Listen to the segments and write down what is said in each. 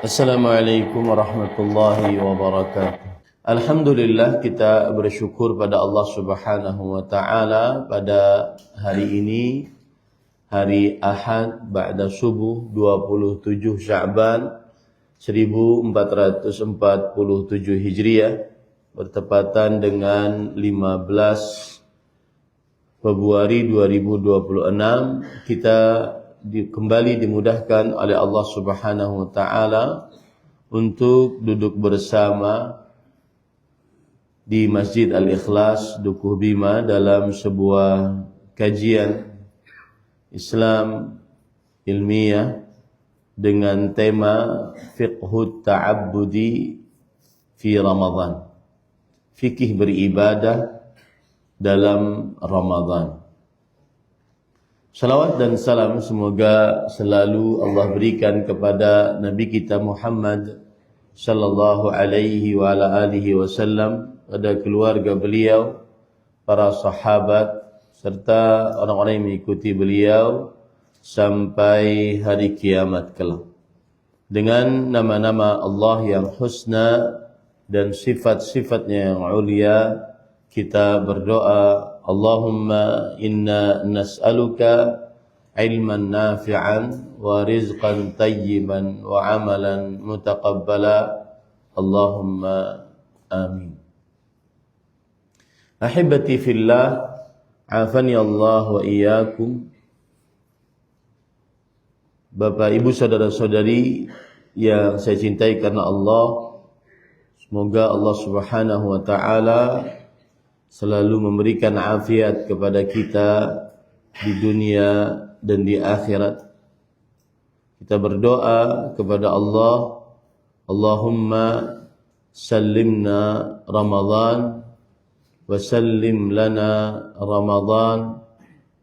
Assalamualaikum warahmatullahi wabarakatuh. Alhamdulillah, kita bersyukur pada Allah Subhanahu wa taala pada hari ini, hari Ahad ba'da subuh 27 Sya'ban 1447 Hijriah, bertepatan dengan 15 Februari 2026. Kita kembali dimudahkan oleh Allah Subhanahu wa taala untuk duduk bersama di Masjid Al-Ikhlas Dukuh Bima dalam sebuah kajian Islam ilmiah dengan tema Fiqhut Ta'abbudi fi Ramadan, fikih beribadah dalam Ramadan. Salawat dan salam semoga selalu Allah berikan kepada Nabi kita Muhammad sallallahu alaihi wa ala alihi wasallam, pada keluarga beliau, para sahabat, serta orang-orang yang mengikuti beliau sampai hari kiamat kelak. Dengan nama-nama Allah yang husna dan sifat-sifatnya yang ulia, kita berdoa, Allahumma inna nas'aluka ilman nafi'an wa rizqan tayyiban wa amalan mutaqabbala. Allahumma amin. Ahibati fillah, afani Allah wa iyyakum. Bapak, Ibu, saudara-saudari yang saya cintai karena Allah, semoga Allah Subhanahu wa taala selalu memberikan afiat kepada kita di dunia dan di akhirat. Kita berdoa kepada Allah, Allahumma sallimna Ramadan wa sallim lana Ramadan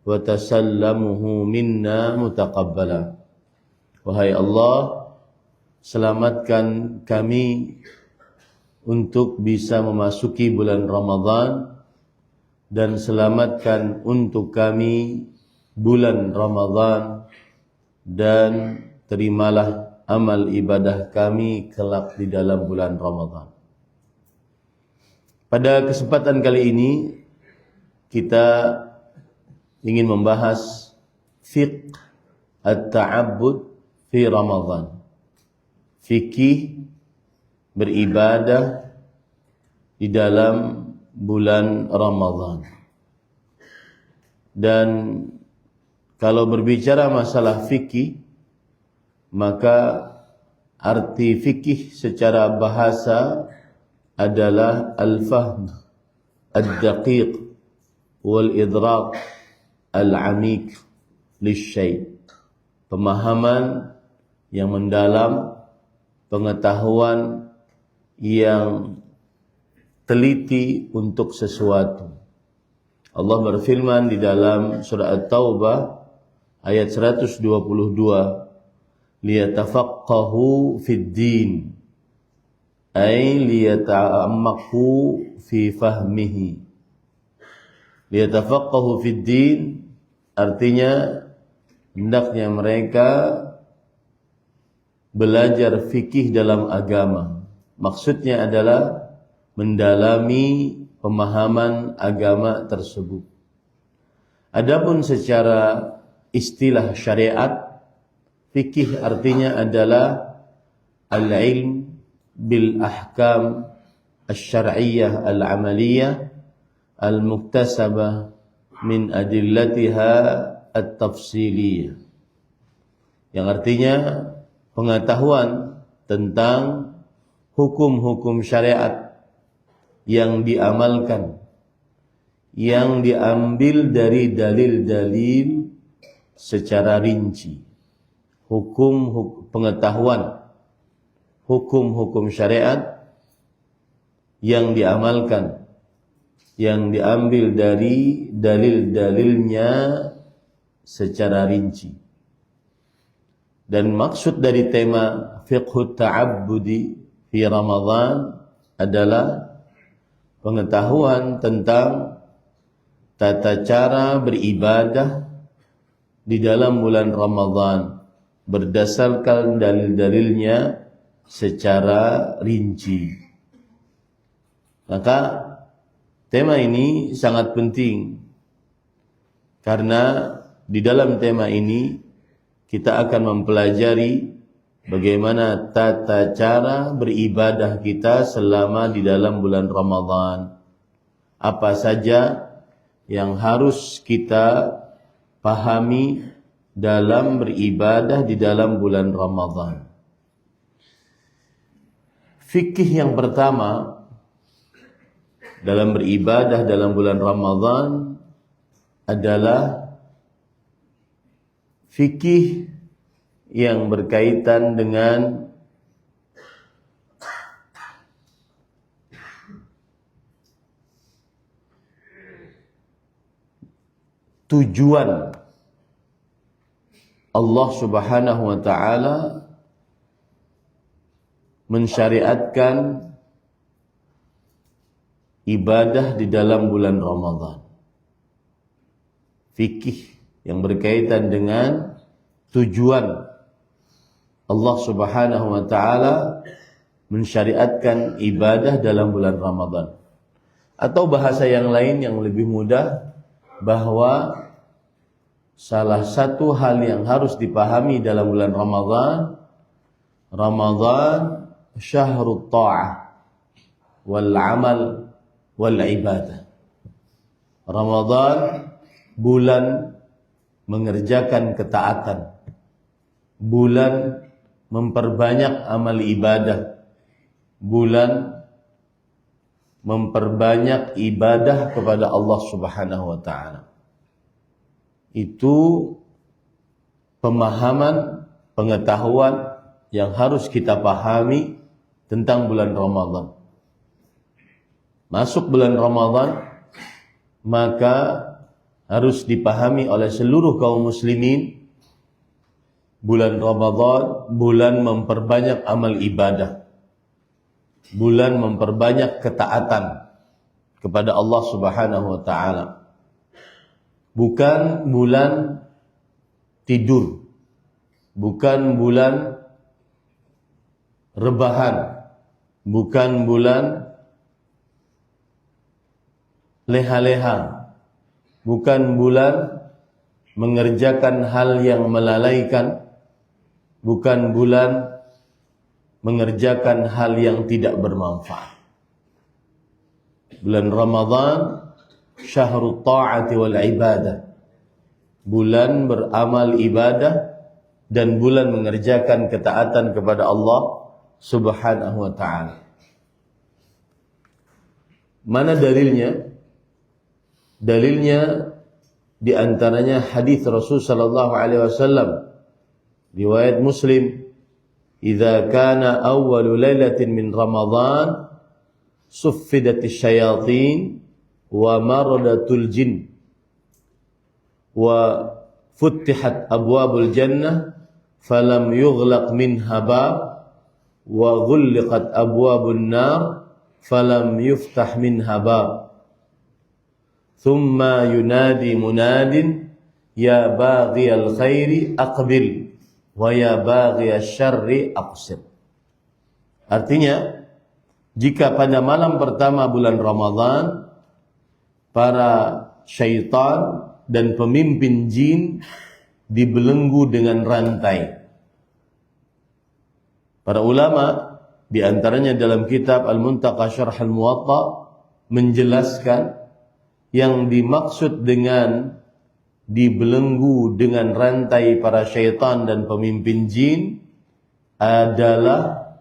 wa tasallamuhu minna mutaqabbala. Wahai Allah, selamatkan kami untuk bisa memasuki bulan Ramadan, dan selamatkan untuk kami bulan Ramadan, dan terimalah amal ibadah kami kelak di dalam bulan Ramadan. Pada kesempatan kali ini kita ingin membahas fiqh at-ta'abbud fi Ramadan, fikih beribadah di dalam bulan Ramadan. Dan kalau berbicara masalah fikih, maka arti fikih secara bahasa adalah al-fahm ad-daqiq wal idrak al-amik lisyai', pemahaman yang mendalam, pengetahuan yang teliti untuk sesuatu. Allah berfirman di dalam surah At-Taubah ayat 122, liyatafaqahu fid din, ay liyata'ammaku fi fahmihi. Liyatafaqahu fid din artinya hendaknya mereka belajar fikih dalam agama. Maksudnya adalah mendalami pemahaman agama tersebut. Adapun secara istilah syariat, fikih artinya adalah al-ilm bil ahkam asy-syar'iyyah al-amaliyah al-muktasabah min adillatiha at-tafsiliyah, yang artinya pengetahuan tentang hukum-hukum syariat yang diamalkan, yang diambil dari dalil-dalil secara rinci. Pengetahuan hukum-hukum syariat yang diamalkan, yang diambil dari dalil-dalilnya secara rinci. Dan maksud dari tema fiqhut ta'abbudi fi Ramadan adalah pengetahuan tentang tata cara beribadah di dalam bulan Ramadan berdasarkan dalil-dalilnya secara rinci. Maka tema ini sangat penting karena di dalam tema ini kita akan mempelajari bagaimana tata cara beribadah kita selama di dalam bulan Ramadan. Apa saja yang harus kita pahami dalam beribadah di dalam bulan Ramadan. Fikih yang pertama dalam beribadah dalam bulan Ramadan adalah fikih yang berkaitan dengan tujuan Allah Subhanahu wa taala mensyariatkan ibadah di dalam bulan Ramadan. Fikih yang berkaitan dengan tujuan Allah Subhanahu wa taala mensyariatkan ibadah dalam bulan Ramadan. Atau bahasa yang lain yang lebih mudah, bahwa salah satu hal yang harus dipahami dalam bulan Ramadan syahrut ta'ah wal amal wal ibadah. Ramadan bulan mengerjakan ketaatan, bulan memperbanyak amal ibadah, bulan memperbanyak ibadah kepada Allah Subhanahu wa taala. Itu pemahaman, pengetahuan yang harus kita pahami tentang bulan Ramadan. Masuk bulan Ramadan, maka harus dipahami oleh seluruh kaum muslimin, bulan Ramadan bulan memperbanyak amal ibadah, bulan memperbanyak ketaatan kepada Allah Subhanahu wa taala. Bukan bulan tidur, bukan bulan rebahan, bukan bulan leha-leha, bukan bulan mengerjakan hal yang melalaikan, bukan bulan mengerjakan hal yang tidak bermanfaat. Bulan Ramadan syahrut ta'ati wal ibadah, bulan beramal ibadah dan bulan mengerjakan ketaatan kepada Allah Subhanahu wa ta'ala. Mana dalilnya? Dalilnya di antaranya hadis Rasul sallallahu alaihi wasallam riwayat Muslim, "Idza kana awwalu lailatin min Ramadan suffidatis syayatin wa maradatul jin wa futtihat abwabul jannah falam yughlaq minha bab wa ghulliqat abwabun nar falam yuftah minha bab thumma yunadi munadin ya baghiyal khairi aqbil wa ya baghiyasy syarri aqsir." Artinya, jika pada malam pertama bulan Ramadan para syaitan dan pemimpin jin dibelenggu dengan rantai. Para ulama di antaranya dalam kitab Al-Muntaqa Syarh Al-Muwatta menjelaskan yang dimaksud dengan dibelenggu dengan rantai para syaitan dan pemimpin jin adalah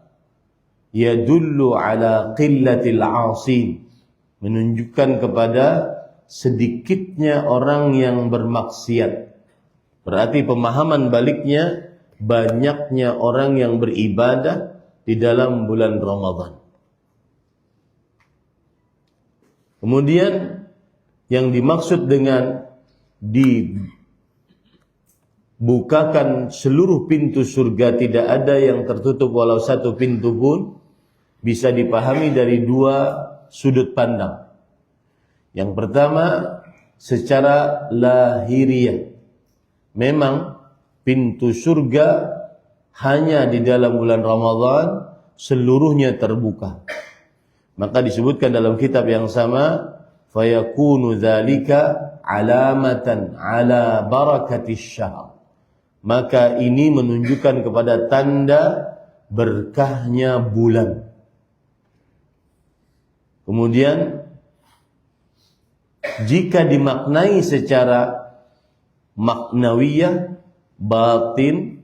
yadullu ala qillatil 'asin, menunjukkan kepada sedikitnya orang yang bermaksiat. Berarti pemahaman baliknya banyaknya orang yang beribadah di dalam bulan Ramadan. Kemudian yang dimaksud dengan dibukakan seluruh pintu surga, tidak ada yang tertutup walau satu pintu pun, bisa dipahami dari dua sudut pandang. Yang pertama, secara lahiriah. Memang pintu surga hanya di dalam bulan Ramadan seluruhnya terbuka. Maka disebutkan dalam kitab yang sama, fayakunu dzalika alamatan ala barakatis syahr. Maka ini menunjukkan kepada tanda berkahnya bulan. Kemudian jika dimaknai secara maknawiyah, batin,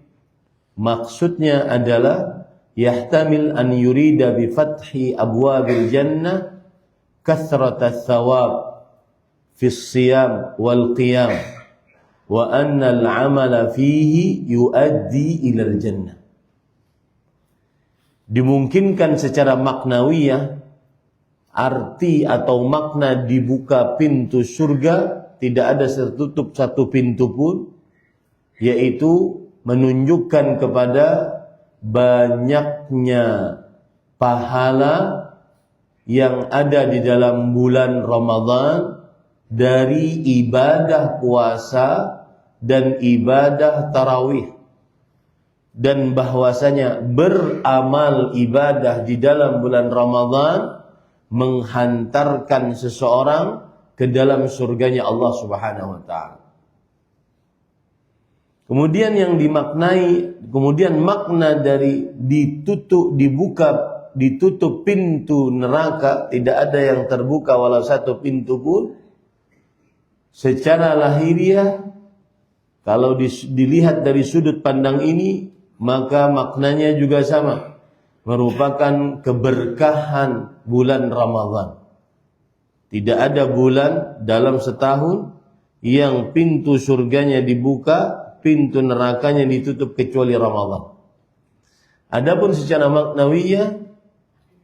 maksudnya adalah yahtamil an yurida bi fathi abwabil jannah kathratat thawab fi siyam wal qiyam wa anna al-amala fihi yuaddi ila al-jannah. Dimungkinkan secara maknawiyah, arti atau makna dibuka pintu surga, tidak ada tertutup satu pintu pun, yaitu menunjukkan kepada banyaknya pahala yang ada di dalam bulan Ramadan dari ibadah puasa dan ibadah tarawih, dan bahwasanya beramal ibadah di dalam bulan Ramadan menghantarkan seseorang ke dalam surganya Allah Subhanahu wa taala. Kemudian yang dimaknai, kemudian makna dari ditutup pintu neraka, tidak ada yang terbuka walau satu pintu pun. Secara lahiriah, kalau dilihat dari sudut pandang ini, maka maknanya juga sama, merupakan keberkahan bulan Ramadan. Tidak ada bulan dalam setahun yang pintu surganya dibuka, pintu nerakanya ditutup kecuali Ramadan. Adapun secara maknawiyah,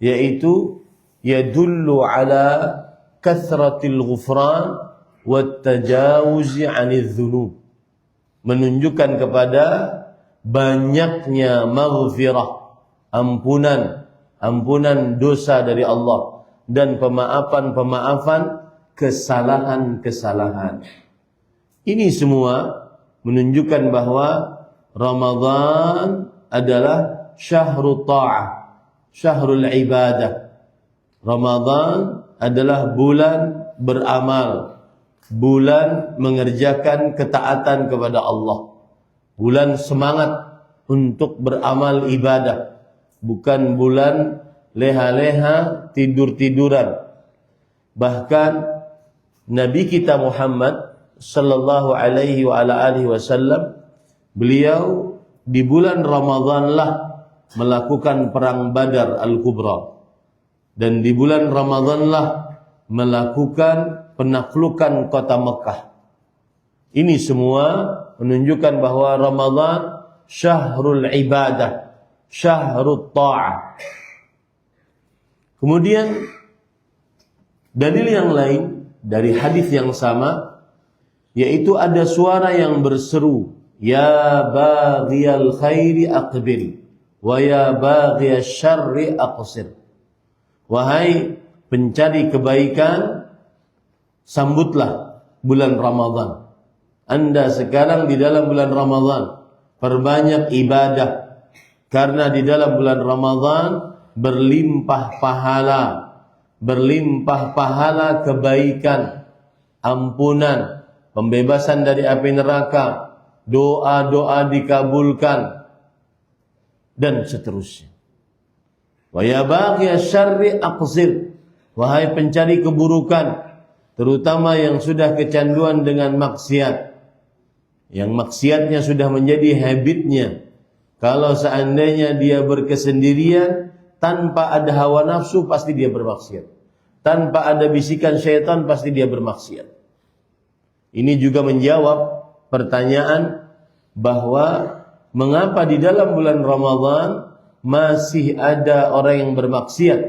yaitu yadullu ala kathratil ghufran wat tajawuzi 'anil dzunub, menunjukkan kepada banyaknya maghfirah, ampunan dosa dari Allah, dan pemaafan kesalahan-kesalahan. Ini semua menunjukkan bahwa Ramadan adalah syahrul ta'ah, syahrul ibadah. Ramadan adalah bulan beramal, bulan mengerjakan ketaatan kepada Allah, bulan semangat untuk beramal ibadah, bukan bulan leha-leha, tidur-tiduran. Bahkan Nabi kita Muhammad sallallahu alaihi wa ala alihi wasallam, beliau di bulan Ramadhanlah melakukan perang Badar Al-Kubra, dan di bulan Ramadhanlah melakukan penaklukan kota Mekah. Ini semua menunjukkan bahwa Ramadan syahrul ibadah, syahrul ta'ah. Kemudian dalil yang lain dari hadis yang sama, yaitu ada suara yang berseru, ya baghiyal khairi aqbil wa ya baghiyasy syarri aqsir. Wahai pencari kebaikan, sambutlah bulan Ramadan. Anda sekarang di dalam bulan Ramadan, perbanyak ibadah, karena di dalam bulan Ramadan berlimpah pahala kebaikan, ampunan, pembebasan dari api neraka, doa-doa dikabulkan, dan seterusnya. Wa ya baghiyasy syarri aqsir. Wahai pencari keburukan, terutama yang sudah kecanduan dengan maksiat, yang maksiatnya sudah menjadi habitnya. Kalau seandainya dia berkesendirian, tanpa ada hawa nafsu, pasti dia bermaksiat. Tanpa ada bisikan syaitan, pasti dia bermaksiat. Ini juga menjawab pertanyaan bahwa mengapa di dalam bulan Ramadan masih ada orang yang bermaksiat,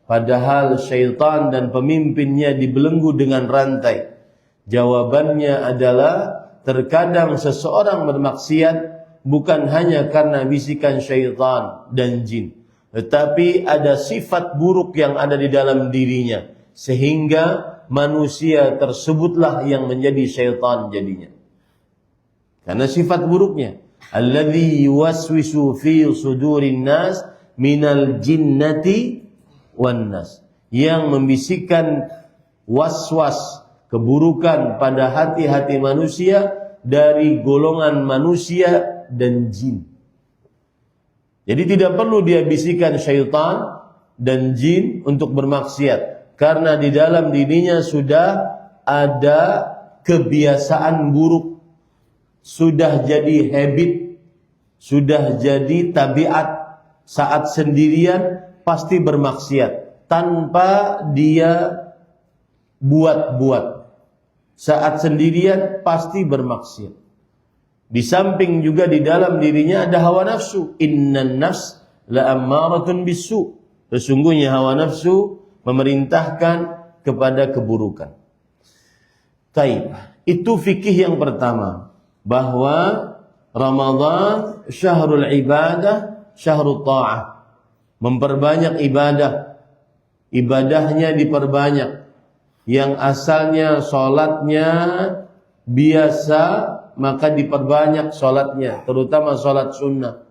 padahal syaitan dan pemimpinnya dibelenggu dengan rantai. Jawabannya adalah terkadang seseorang bermaksiat bukan hanya karena bisikan syaitan dan jin, tetapi ada sifat buruk yang ada di dalam dirinya, sehingga manusia tersebutlah yang menjadi syaitan jadinya. Karena sifat buruknya, alladzi yuwaswisu fi sudurin nas minal jinnati wan nas, yang membisikkan was-was keburukan pada hati-hati manusia dari golongan manusia dan jin. Jadi tidak perlu dia bisikan syaitan dan jin untuk bermaksiat, karena di dalam dirinya sudah ada kebiasaan buruk, sudah jadi habit, sudah jadi tabiat. Saat sendirian pasti bermaksiat tanpa dia buat-buat. Saat sendirian pasti bermaksiat. Di samping juga di dalam dirinya ada hawa nafsu. Innan nafs la'ammaratun bisu. Sesungguhnya hawa nafsu memerintahkan kepada keburukan. Taib. Itu fikih yang pertama, bahwa Ramadan syahrul ibadah, syahrul ta'ah. Memperbanyak ibadah. Ibadahnya diperbanyak. Yang asalnya sholatnya biasa, maka diperbanyak sholatnya, terutama sholat sunnah.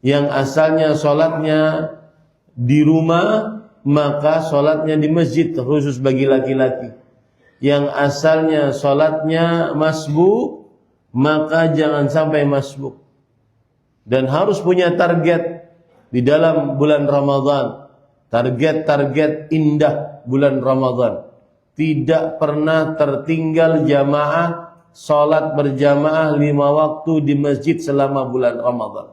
Yang asalnya sholatnya di rumah, maka sholatnya di masjid, khusus bagi laki-laki. Yang asalnya sholatnya masbuk, maka jangan sampai masbuk. Dan harus punya target di dalam bulan Ramadan. Target-target indah bulan Ramadan. Tidak pernah tertinggal jamaah, sholat berjamaah 5 waktu di masjid selama bulan Ramadan.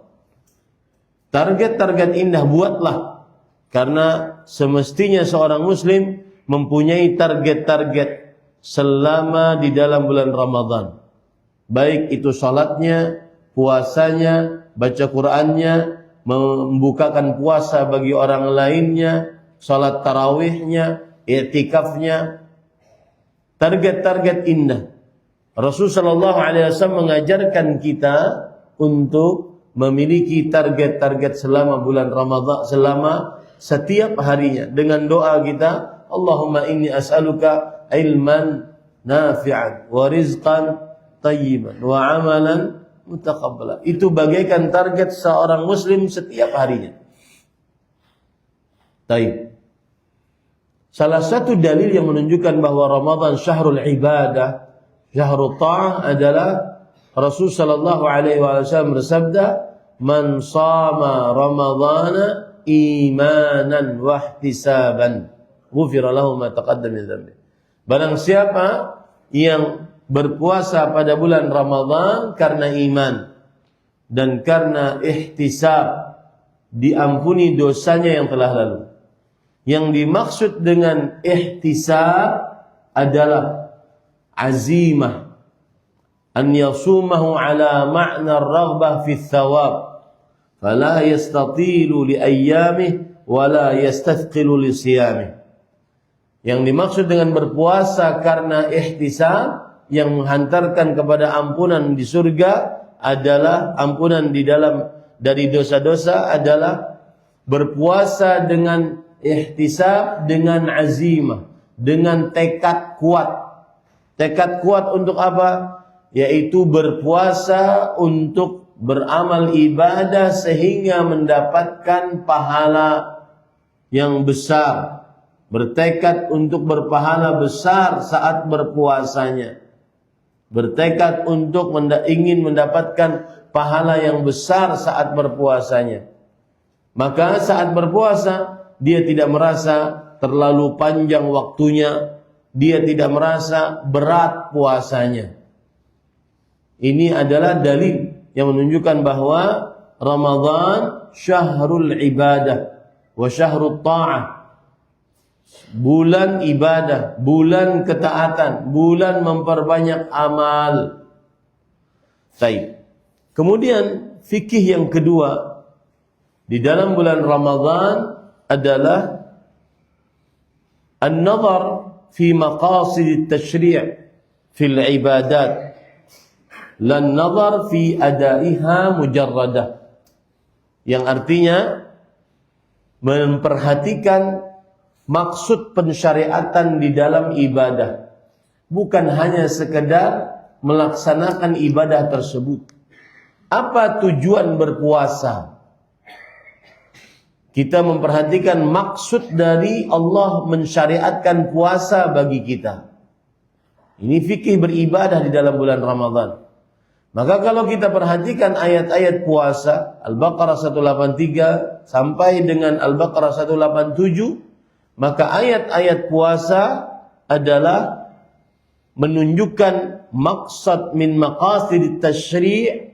Target-target indah buatlah. Karena semestinya seorang muslim mempunyai target-target selama di dalam bulan Ramadan. Baik itu sholatnya, puasanya, baca Qur'annya, membukakan puasa bagi orang lainnya, sholat tarawihnya, i'tikafnya. Target-target indah. Rasulullah SAW mengajarkan kita untuk memiliki target-target selama bulan Ramadan, selama setiap harinya, dengan doa kita, Allahumma inni as'aluka ilman nafi'an wa rizqan tayyiban wa amalan mutaqabbala. Itu bagaikan target seorang muslim setiap harinya. Taib. Salah satu dalil yang menunjukkan bahwa Ramadan syahrul ibadah, syahrul ta'ah adalah Rasul sallallahu alaihi wasallam bersabda, "Man shama Ramadhana imanan wa ihtisaban, ghufira lahu ma taqaddama min dhanbi." Barang siapa yang berpuasa pada bulan Ramadan karena iman dan karena ihtisab, diampuni dosanya yang telah lalu. Yang dimaksud dengan ihtisab adalah azimah, an yasumahu ala ma'na ar-raghbah fi ats-tsawab, fala yastatilu li ayyamih wa la yastathqilu li siyamih. Yang dimaksud dengan berpuasa karena ihtisab yang menghantarkan kepada ampunan di surga adalah ampunan di dalam dari dosa-dosa, adalah berpuasa dengan ihtisab, dengan azimah, dengan tekad kuat. Tekad kuat untuk apa? Yaitu berpuasa untuk beramal ibadah sehingga mendapatkan pahala yang besar. Bertekad untuk berpahala besar saat berpuasanya. Bertekad untuk ingin mendapatkan pahala yang besar saat berpuasanya. Maka saat berpuasa dia tidak merasa terlalu panjang waktunya, dia tidak merasa berat puasanya. Ini adalah dalil yang menunjukkan bahwa Ramadan syahrul ibadah wa syahrul ta'ah. Bulan ibadah, bulan ketaatan, bulan memperbanyak amal. Baik. Kemudian fikih yang kedua di dalam bulan Ramadan adalah an-nazar fi maqasid at-tashri' fil ibadat, lan nazar fi adaiha mujarradah. Yang artinya memperhatikan maksud pensyariatan di dalam ibadah, bukan hanya sekedar melaksanakan ibadah tersebut. Apa tujuan berpuasa? kita memperhatikan maksud dari Allah mensyariatkan puasa bagi kita. Ini fikih beribadah di dalam bulan Ramadan. Maka kalau kita perhatikan ayat-ayat puasa, Al-Baqarah 183 sampai dengan Al-Baqarah 187, maka ayat-ayat puasa adalah menunjukkan maksud min maqasid tasyri'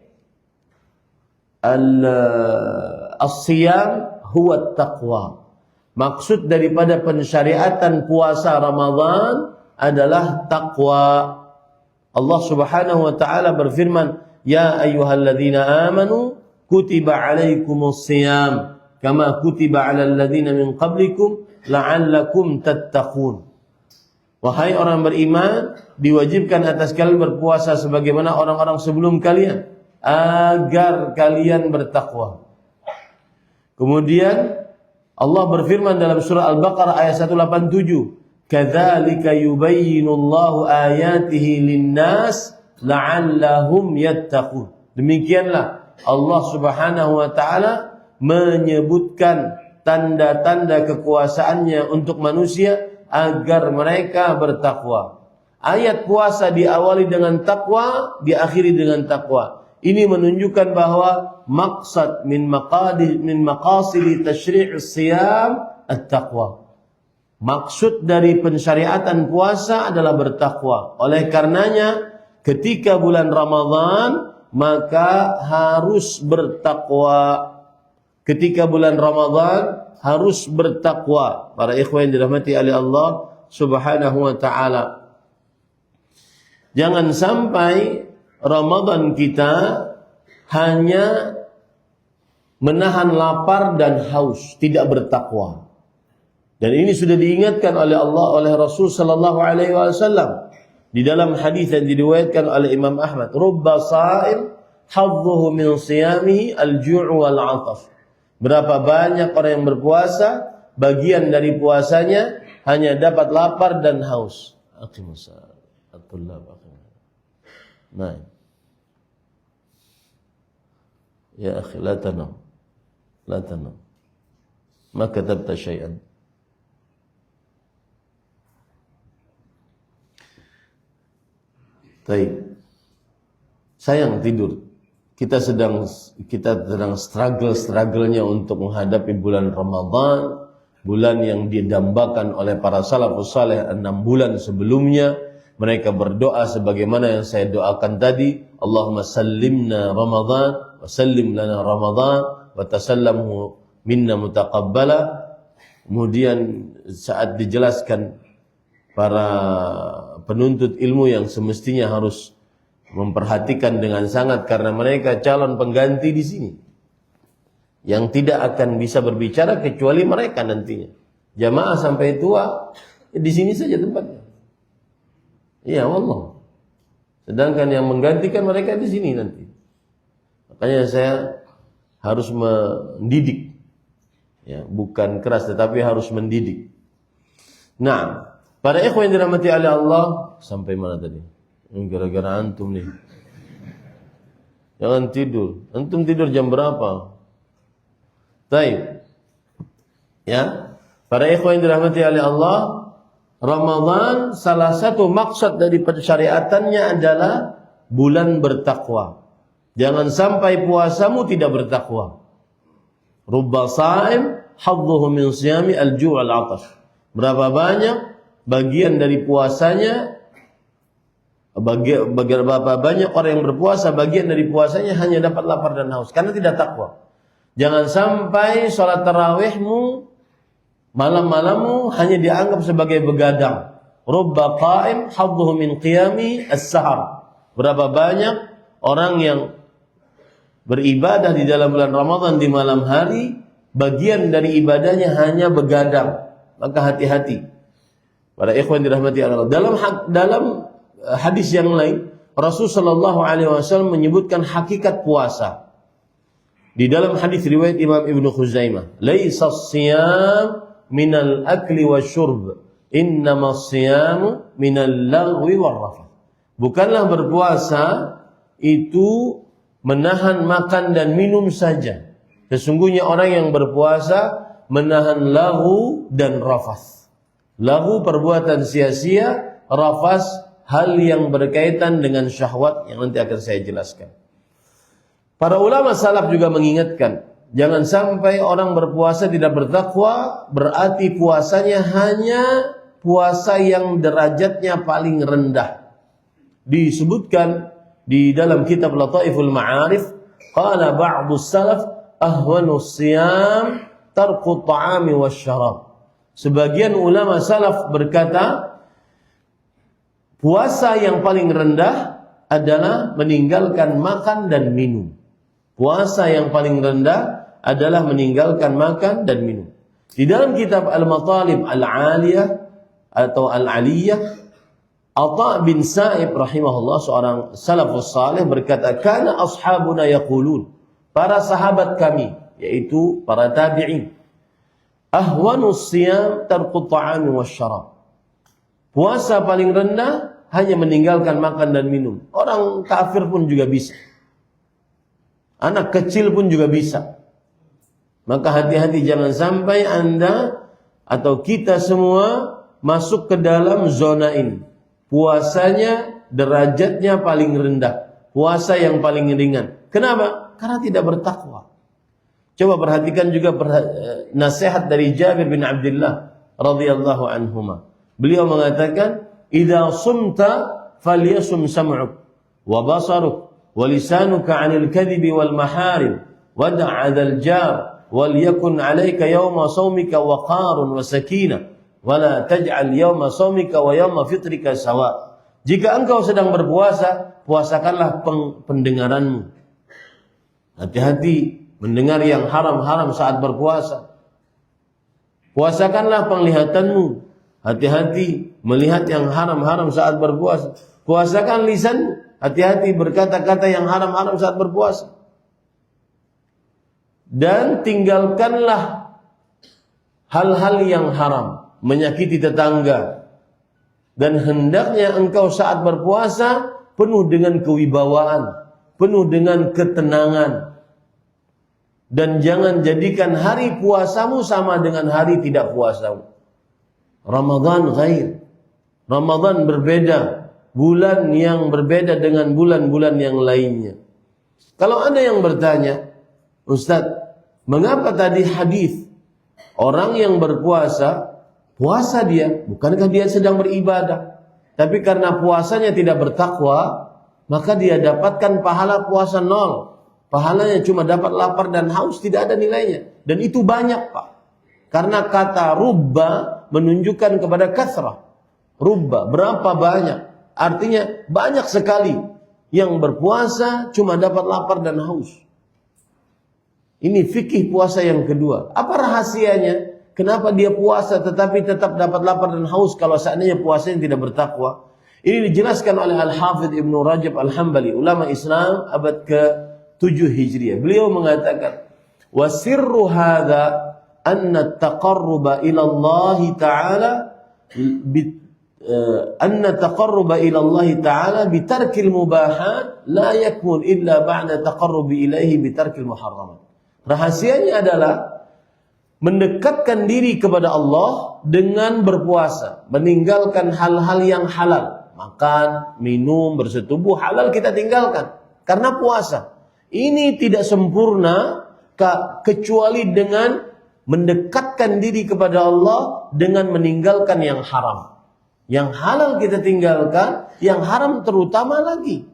as-siyam huwa taqwa. Maksud daripada pensyariatan puasa Ramadan adalah taqwa. Allah Subhanahu wa taala berfirman, "Ya ayyuhalladzina amanu kutiba 'alaikumus shiyam kama kutiba 'alal ladzina min qablikum la'allakum tattaqun." Wahai orang beriman, diwajibkan atas kalian berpuasa sebagaimana orang-orang sebelum kalian agar kalian bertakwa. Kemudian Allah berfirman dalam surah Al-Baqarah ayat 187, "Kadzalika yubayyinullahu ayatihi lin-nas la'allahum yattaqun." Demikianlah Allah Subhanahu wa taala menyebutkan tanda-tanda kekuasaannya untuk manusia agar mereka bertakwa. Ayat puasa diawali dengan takwa, diakhiri dengan takwa. Ini menunjukkan bahwa maksud min maqasid tasyri'us siyam at-taqwa. Maksud dari pensyariatan puasa adalah bertakwa. Oleh karenanya ketika bulan Ramadan maka harus bertakwa. Ketika bulan Ramadan harus bertakwa. Para ikhwan yang dirahmati oleh Allah Subhanahu wa taala. Jangan sampai Ramadan kita hanya menahan lapar dan haus, tidak bertakwa. Dan ini sudah diingatkan oleh Allah, oleh Rasul sallallahu alaihi wasallam di dalam hadis yang diriwayatkan oleh Imam Ahmad, "Rubba sha'im hadduhu min siyamihi al-ju' wal 'atash." Berapa banyak orang yang berpuasa, bagian dari puasanya hanya dapat lapar dan haus. Aqimussalat. At-tullab. Nah. Ya akhi, la tanam. La tanam. Ma katabta syai'an. Baik. Sayang tidur. Kita sedang struggle-nya untuk menghadapi bulan Ramadan, bulan yang didambakan oleh para salafus saleh 6 bulan sebelumnya. Mereka berdoa sebagaimana yang saya doakan tadi, Allahumma sallimna Ramadan wa sallim lana Ramadan wa tasallamhu minna mutaqabbala. Kemudian saat dijelaskan para penuntut ilmu yang semestinya harus memperhatikan dengan sangat karena mereka calon pengganti di sini yang tidak akan bisa berbicara kecuali mereka nantinya. Jamaah sampai tua di sini saja tempatnya. Iya, wallah. Sedangkan yang menggantikan mereka di sini nanti. Makanya saya harus mendidik. Ya, bukan keras tetapi harus mendidik. Nah, para ikhwan yang dirahmati oleh Allah, sampai mana tadi? Gara-gara antum nih. Jangan tidur. Antum tidur jam berapa? Baik. Ya. Para ikhwan yang dirahmati oleh Allah, Ramadan salah satu maksud dari pensyariatannya adalah bulan bertakwa. Jangan sampai puasamu tidak bertakwa. Rubba sha'im hadduhu min siyami al-ju' wal-'atash. Berapa banyak bagian dari puasanya, berapa banyak orang yang berpuasa, bagian dari puasanya hanya dapat lapar dan haus karena tidak takwa. Jangan sampai sholat tarawihmu, malam-malammu hanya dianggap sebagai begadang. Rubba qa'im hadduhu min qiyami as-sahar. Berapa banyak orang yang beribadah di dalam bulan Ramadan di malam hari, bagian dari ibadahnya hanya begadang. Maka hati-hati. Para ikhwan dirahmati Allah. Dalam hadis yang lain, Rasul sallallahu alaihi wasallam menyebutkan hakikat puasa. Di dalam hadis riwayat Imam Ibnu Khuzaimah, "Laisa as-siyam minal akli wasyurb, innama as-siyamu minal lagwi warrafath." Bukanlah berpuasa itu menahan makan dan minum saja. Sesungguhnya orang yang berpuasa menahan laghu dan rafas. Laghu perbuatan sia-sia, rafas hal yang berkaitan dengan syahwat yang nanti akan saya jelaskan. Para ulama salaf juga mengingatkan, jangan sampai orang berpuasa tidak bertakwa, berarti puasanya hanya puasa yang derajatnya paling rendah. Disebutkan di dalam kitab Lataiful Ma'arif, qala ba'du salaf ahwanu siyam tarku ta'ami wasyarab. Sebagian ulama salaf berkata, puasa yang paling rendah adalah meninggalkan makan dan minum. Puasa yang paling rendah adalah meninggalkan makan dan minum. Di dalam kitab Al-Matalib Al-Aliyah atau Al-Aliyah, Atha bin Sa'ib rahimahullah, seorang salafus salih, berkata, kana ashabuna yaqulun, para sahabat kami, yaitu para tabi'in, ahwanus siyam tarku ta'ami wasyarab. Puasa paling rendah hanya meninggalkan makan dan minum. Orang kafir pun juga bisa. Anak kecil pun juga bisa. Maka hati-hati jangan sampai Anda atau kita semua masuk ke dalam zona ini. Puasanya derajatnya paling rendah. Puasa yang paling ringan. Kenapa? Karena tidak bertakwa. Coba perhatikan juga nasihat dari Jabir bin Abdullah radhiyallahu anhuma. Beliau mengatakan, "Idza sumta falyasum sam'uk wa basaruk wa lisanuka 'anil kadhibi wal maharim wad'a 'adal jar wal yakun 'alayka yawma shaumika waqarun wa sakinah wa la taj'al yawma shaumika wa yawma fitrika sawa." Jika engkau sedang berpuasa, puasakanlah pendengaranmu. Hati-hati mendengar yang haram-haram saat berpuasa. Puasakanlah penglihatanmu. Hati-hati melihat yang haram-haram saat berpuasa. Puasakan lisanmu. Hati-hati berkata-kata yang haram-haram saat berpuasa. Dan tinggalkanlah hal-hal yang haram, menyakiti tetangga. Dan hendaknya engkau saat berpuasa penuh dengan kewibawaan, penuh dengan ketenangan. Dan jangan jadikan hari puasamu sama dengan hari tidak puasamu. Ramadan ghair. Ramadan berbeda. Bulan yang berbeda dengan bulan-bulan yang lainnya. Kalau ada yang bertanya, Ustaz, mengapa tadi hadis orang yang berpuasa, puasa dia, bukankah dia sedang beribadah? Tapi karena puasanya tidak bertakwa, maka dia dapatkan pahala puasa 0. Pahalanya cuma dapat lapar dan haus, tidak ada nilainya. Dan itu banyak, Pak. Karena kata rubba menunjukkan kepada kasrah. Rubba, berapa banyak? Artinya banyak sekali yang berpuasa cuma dapat lapar dan haus. Ini fikih puasa yang kedua. Apa rahasianya? Kenapa dia puasa tetapi tetap dapat lapar dan haus kalau seandainya puasanya tidak bertakwa? Ini dijelaskan oleh Al-Hafidh Ibnu Rajab Al-Hambali, ulama Islam abad ke-7 Hijriah. Beliau mengatakan, "Wa sirru hadza anna at-taqarruba ila Allah Ta'ala bi tarkil mubahat la yakun illa ba'da taqarrubi ilaihi bi tarkil muharramat." Rahasianya adalah mendekatkan diri kepada Allah dengan berpuasa, meninggalkan hal-hal yang halal. Makan, minum, bersetubuh, halal kita tinggalkan karena puasa. Ini tidak sempurna kecuali dengan mendekatkan diri kepada Allah dengan meninggalkan yang haram. Yang halal kita tinggalkan, yang haram terutama lagi.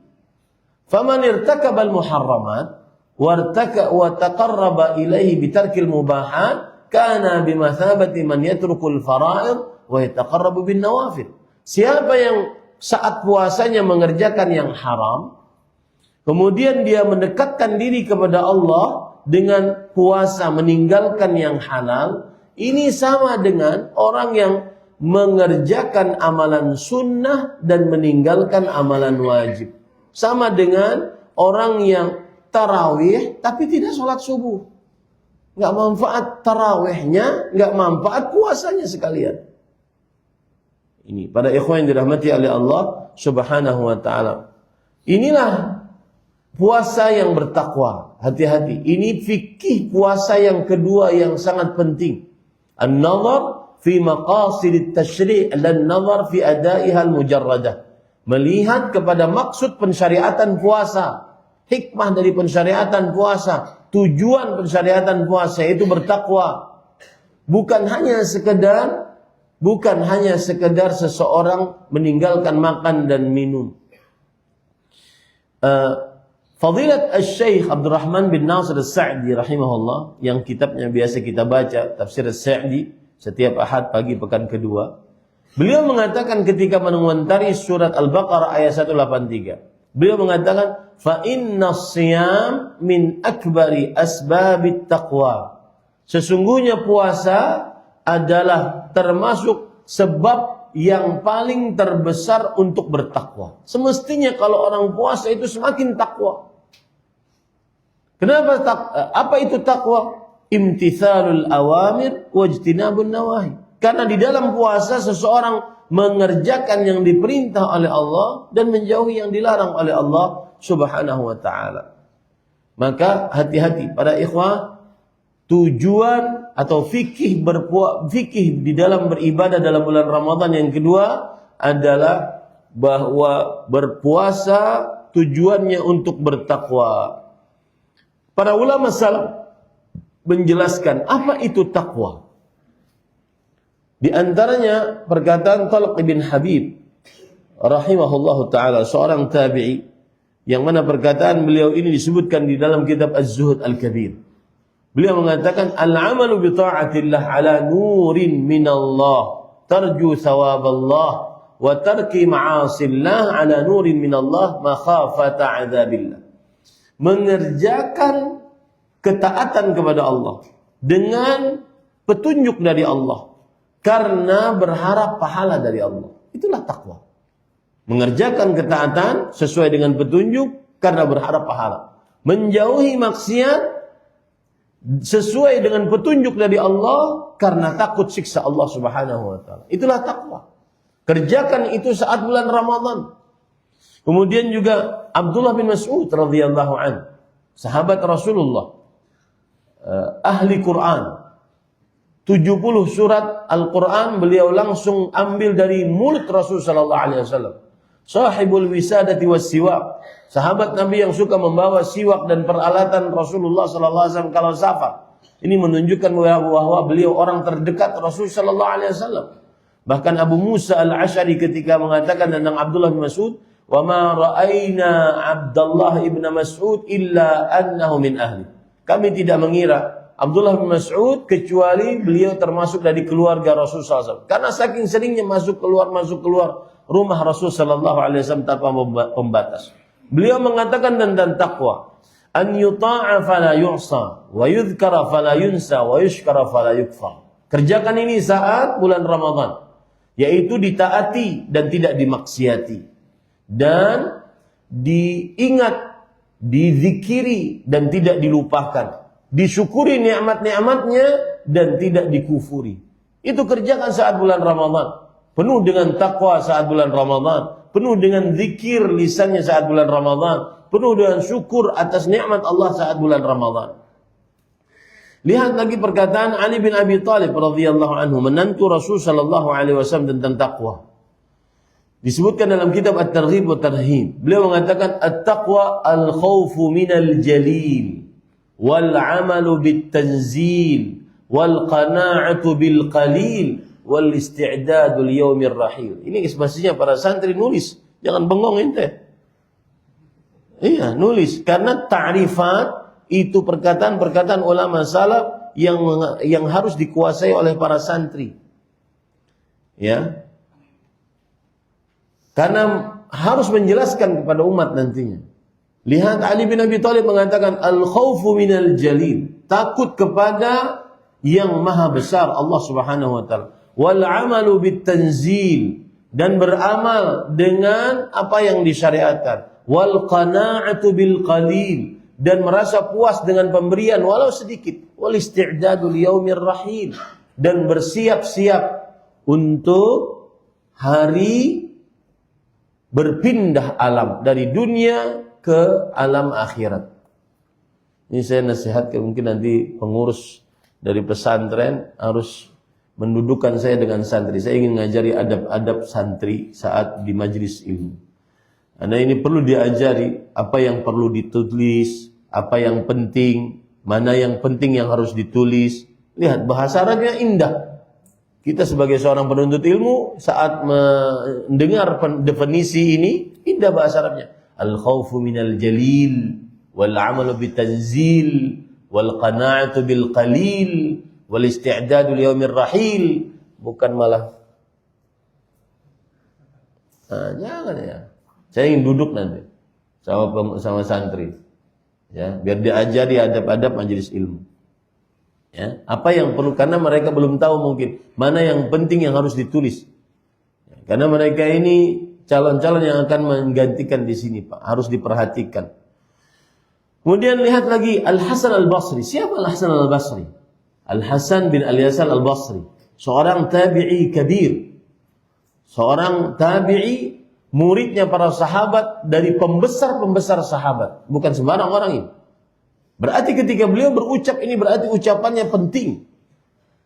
Faman irtakabal muharramat wa taqarraba ilaihi bitarkil mubahat kana bimathabati man yatrukul fara'id wa yataqarrabu bin nawafil. Siapa yang saat puasanya mengerjakan yang haram, kemudian dia mendekatkan diri kepada Allah dengan puasa meninggalkan yang halal, ini sama dengan orang yang mengerjakan amalan sunnah dan meninggalkan amalan wajib. Sama dengan orang yang tarawih tapi tidak sholat subuh. Nggak manfaat tarawihnya, nggak manfaat puasanya sekalian. Ini pada ikhwan yang dirahmati oleh Allah Subhanahu wa taala. Inilah puasa yang bertakwa. Hati-hati. Ini fikih puasa yang kedua yang sangat penting. An-nazar fi maqasid at-tashri' dan nazar fi adaiha al-mujarradah. Melihat kepada maksud pensyariatan puasa, hikmah dari pensyariatan puasa, tujuan pensyariatan puasa itu bertakwa. Bukan hanya sekedar seseorang meninggalkan makan dan minum. Fadilat Asy-Syaikh Abdurrahman bin Nasir As-Sa'di rahimahullah, yang kitabnya biasa kita baca, Tafsir As-Sa'di, setiap Ahad pagi pekan kedua. Beliau mengatakan ketika mengomentari surat Al-Baqarah ayat 183. Beliau mengatakan, "Fa innas shiyam min akbari asbabit taqwa." Sesungguhnya puasa adalah termasuk sebab yang paling terbesar untuk bertakwa. Semestinya kalau orang puasa itu semakin takwa. Kenapa apa itu takwa? Imtithalul awamir wajtinabun nawahi. Karena di dalam puasa seseorang mengerjakan yang diperintah oleh Allah dan menjauhi yang dilarang oleh Allah Subhanahu wa taala. Maka hati-hati para ikhwah, tujuan atau fikih di dalam beribadah dalam bulan Ramadan yang kedua adalah bahwa berpuasa tujuannya untuk bertakwa. Para ulama salaf menjelaskan apa itu takwa. Di antaranya perkataan Talq bin Habib rahimahullahu taala, seorang tabi'i, yang mana perkataan beliau ini disebutkan di dalam kitab Az-Zuhd Al-Kabir. Beliau mengatakan, al-amalu bi ta'atillah ala nurin minallah tarju thawaballah wa tarki ma'asillah ala nurin minallah makhafata adzabillah. Mengerjakan ketaatan kepada Allah dengan petunjuk dari Allah karena berharap pahala dari Allah. Itulah takwa. Mengerjakan ketaatan sesuai dengan petunjuk karena berharap pahala. Menjauhi maksiat sesuai dengan petunjuk dari Allah karena takut siksa Allah Subhanahu wa taala. Itulah takwa. Kerjakan itu saat bulan Ramadan. Kemudian juga Abdullah bin Mas'ud radhiyallahu anhu, sahabat Rasulullah, ahli Quran. 70 surat Al-Quran beliau langsung ambil dari mulut Rasul sallallahu alaihi wasallam. Sahibul wisadati was siwak. Sahabat Nabi yang suka membawa siwak dan peralatan Rasulullah sallallahu alaihi wasallam kalau safar. Ini menunjukkan bahwa beliau orang terdekat Rasul sallallahu alaihi wasallam. Bahkan Abu Musa Al-Asy'ari ketika mengatakan tentang Abdullah bin Mas'ud, "Wa ma ra'ayna Abdullah ibn Mas'ud illa annahu min ahli." Kami tidak mengira Abdullah bin Mas'ud kecuali beliau termasuk dari keluarga Rasul sallallahu alaihi wasallam. Karena saking seringnya masuk keluar rumah Rasul sallallahu alaihi wasallam tanpa pembatas. Beliau mengatakan tentang takwa, an yuta'a fala yu'sa wa yudhkara fala yunsa wa yushkara fala yukfar. Kerjakan ini saat bulan Ramadan, yaitu ditaati dan tidak dimaksiati, dan diingat, dizikiri dan tidak dilupakan, disyukuri nikmat-nikmatnya dan tidak dikufuri. Itu kerjakan saat bulan Ramadan. Penuh dengan takwa saat bulan Ramadan, penuh dengan zikir lisannya saat bulan Ramadan, penuh dengan syukur atas nikmat Allah saat bulan Ramadan. Lihat lagi perkataan Ali bin Abi Thalib radhiyallahu anhu, menantu Rasul sallallahu alaihi wasallam tentang takwa. Disebutkan dalam kitab At-Targhib wa Tarhib. Beliau mengatakan at-taqwa al-khawfu minal jalil wal 'amalu bit-tanzil wal qana'atu bil qalil wal isti'dadul yaumir rahil. Ini mestinya para santri nulis, jangan bengong ente. Iya, nulis, karena ta'rifat itu perkataan-perkataan ulama salaf yang harus dikuasai oleh para santri. Ya. Karena harus menjelaskan kepada umat nantinya. Lihat Ali bin Abi Thalib mengatakan al-khawfu minal jalil, takut kepada yang maha besar Allah Subhanahu wa taala. Wal 'amalu bit-tanzil, dan beramal dengan apa yang disyariatkan. Wal qana'atu bil qalil, dan merasa puas dengan pemberian walau sedikit. Wal isti'dadul yaumir rahil, dan bersiap-siap untuk hari berpindah alam dari dunia ke alam akhirat. Ini saya nasihatkan, mungkin nanti pengurus dari pesantren harus mendudukkan saya dengan santri. Saya ingin ngajari adab-adab santri saat di majelis ilmu. Karena ini perlu diajari apa yang perlu ditulis, apa yang penting, mana yang penting yang harus ditulis. Lihat bahasa Arabnya indah. Kita sebagai seorang penuntut ilmu saat mendengar definisi ini, indah bahasa Arabnya. Al-khawfu minal jalil wal 'amalu bitanzil wal qana'atu bil qalil wal isti'dadu li yaumir rahil. Bukan malah jangan ya. Saya ingin duduk nanti sama santri, ya, biar diajari adab-adab majelis ilmu. Ya, apa yang perlu, karena mereka belum tahu mungkin mana yang penting yang harus ditulis. Ya, karena mereka ini calon-calon yang akan menggantikan di sini, Pak, harus diperhatikan. Kemudian lihat lagi Al-Hasan Al-Basri. Siapa Al-Hasan Al-Basri? Al-Hasan bin Al-Yasan Al-Basri, seorang tabi'i kabir, seorang tabi'i, muridnya para sahabat, dari pembesar-pembesar sahabat. Bukan sembarang orang ini. Berarti ketika beliau berucap ini berarti ucapannya penting.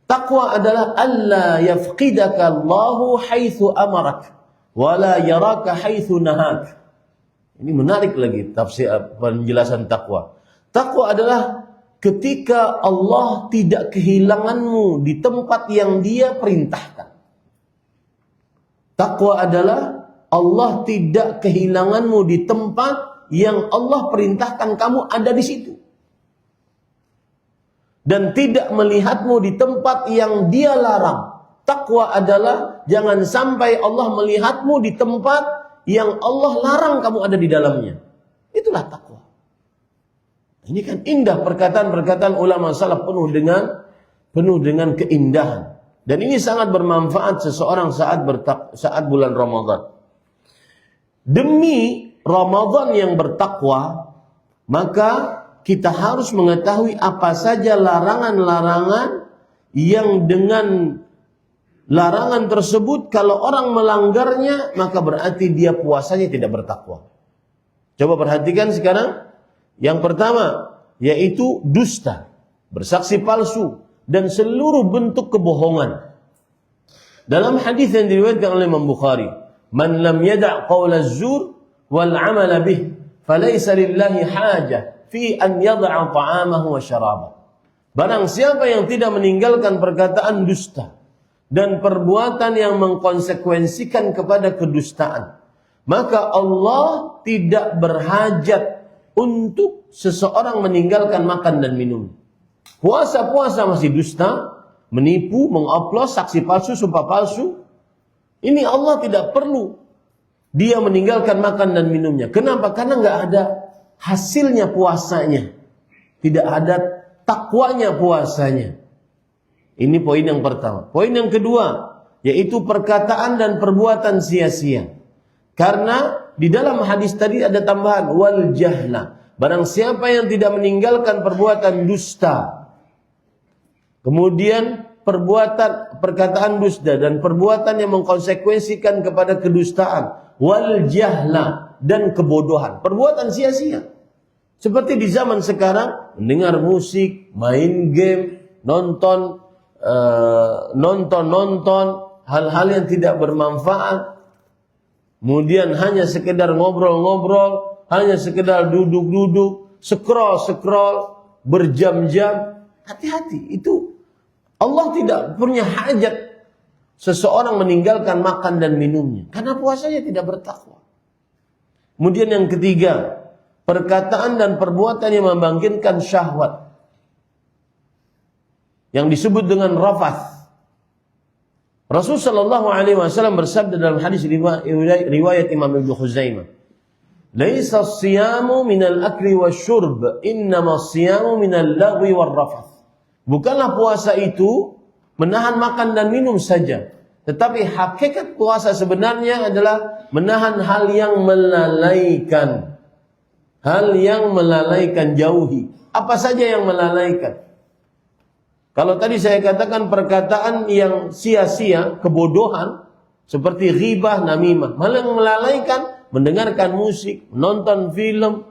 Taqwa adalah alla yafqidaka Allahu haitsu amarak wa la yaraka haitsu nahak. Ini menarik lagi tafsir penjelasan takwa. Takwa adalah ketika Allah tidak kehilanganmu di tempat yang Dia perintahkan. Takwa adalah Allah tidak kehilanganmu di tempat yang Allah perintahkan kamu ada di situ. Dan tidak melihatmu di tempat yang Dia larang. Takwa adalah jangan sampai Allah melihatmu di tempat yang Allah larang kamu ada di dalamnya. Itulah takwa. Ini kan indah perkataan-perkataan ulama salaf, penuh dengan keindahan. Dan ini sangat bermanfaat seseorang saat bulan Ramadan. Demi Ramadan yang bertakwa, maka kita harus mengetahui apa saja larangan-larangan yang dengan larangan tersebut kalau orang melanggarnya maka berarti dia puasanya tidak bertakwa. Coba perhatikan sekarang. Yang pertama yaitu dusta, bersaksi palsu, dan seluruh bentuk kebohongan. Dalam hadis yang diriwayatkan oleh Imam Bukhari, "Man lam yada' qaula az-zur wal 'amala bih, falaysa lillahi hajah fi an yad'a ta'amahu wa syarabah." Barang siapa yang tidak meninggalkan perkataan dusta dan perbuatan yang mengkonsekuensikan kepada kedustaan, maka Allah tidak berhajat untuk seseorang meninggalkan makan dan minum. Puasa-puasa masih dusta, menipu, mengoplos, saksi palsu, sumpah palsu. Ini Allah tidak perlu dia meninggalkan makan dan minumnya. Kenapa? Karena nggak ada hasilnya puasanya. Tidak ada takwanya puasanya. Ini poin yang pertama. Poin yang kedua, yaitu perkataan dan perbuatan sia-sia. Karena di dalam hadis tadi ada tambahan wal jahla. Barang siapa yang tidak meninggalkan perbuatan dusta, kemudian perkataan dusta dan perbuatan yang mengkonsekuensikan kepada kedustaan, wal jahla, dan kebodohan, perbuatan sia-sia. Seperti di zaman sekarang, mendengar musik, main game, nonton hal-hal yang tidak bermanfaat. Kemudian hanya sekedar ngobrol-ngobrol, hanya sekedar duduk-duduk, scroll berjam-jam. Hati-hati, itu Allah tidak punya hajat seseorang meninggalkan makan dan minumnya, karena puasanya tidak bertakwa. Kemudian yang ketiga, perkataan dan perbuatan yang membangkitkan syahwat, yang disebut dengan rafath. Rasulullah sallallahu alaihi wasallam bersabda dalam hadis riwayat Imam Ibnu Khuzaimah, "Laisa as-siyamu minal akli wasyurb, innama as-siyamu minal lagwi war rafath." Bukanlah puasa itu menahan makan dan minum saja, tetapi hakikat puasa sebenarnya adalah menahan hal yang melalaikan. Hal yang melalaikan, jauhi. Apa saja yang melalaikan? Kalau tadi saya katakan perkataan yang sia-sia, kebodohan, seperti ghibah, namimah. Hal yang melalaikan, mendengarkan musik, nonton film,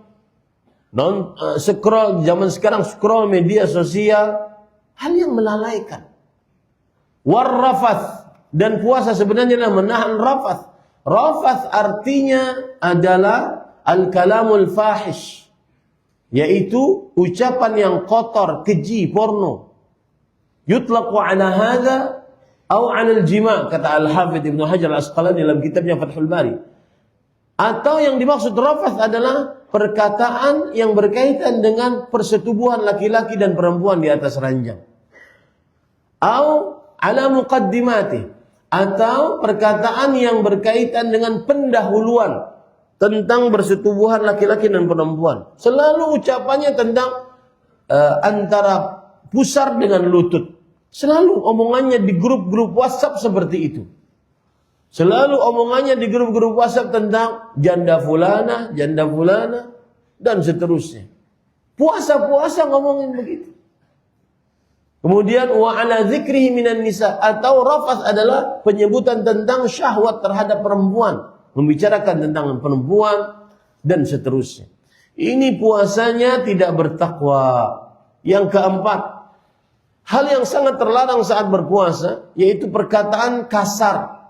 scroll, zaman sekarang scroll media sosial, hal yang melalaikan. Warrafath, dan puasa sebenarnya adalah menahan rafath. Rafath artinya adalah al-kalamul fahish, yaitu ucapan yang kotor, keji, porno. Yutlaqu ala hadha atau 'ala al-jima', kata Al-Hafidz Ibnu Hajar Al-Asqalani dalam kitabnya Fathul Bari. Atau yang dimaksud rafath adalah perkataan yang berkaitan dengan persetubuhan laki-laki dan perempuan di atas ranjang. Au ala muqaddimati, atau perkataan yang berkaitan dengan pendahuluan tentang persetubuhan laki-laki dan perempuan. Selalu ucapannya tentang antara pusar dengan lutut. Selalu omongannya di grup-grup WhatsApp seperti itu. Selalu omongannya di grup-grup WhatsApp tentang janda fulana, dan seterusnya. Puasa-puasa ngomongin begitu. Kemudian wa ala dzikrihi minan nisa, atau rafath adalah penyebutan tentang syahwat terhadap perempuan, membicarakan tentang perempuan dan seterusnya. Ini puasanya tidak bertakwa. Yang keempat, hal yang sangat terlarang saat berpuasa yaitu perkataan kasar,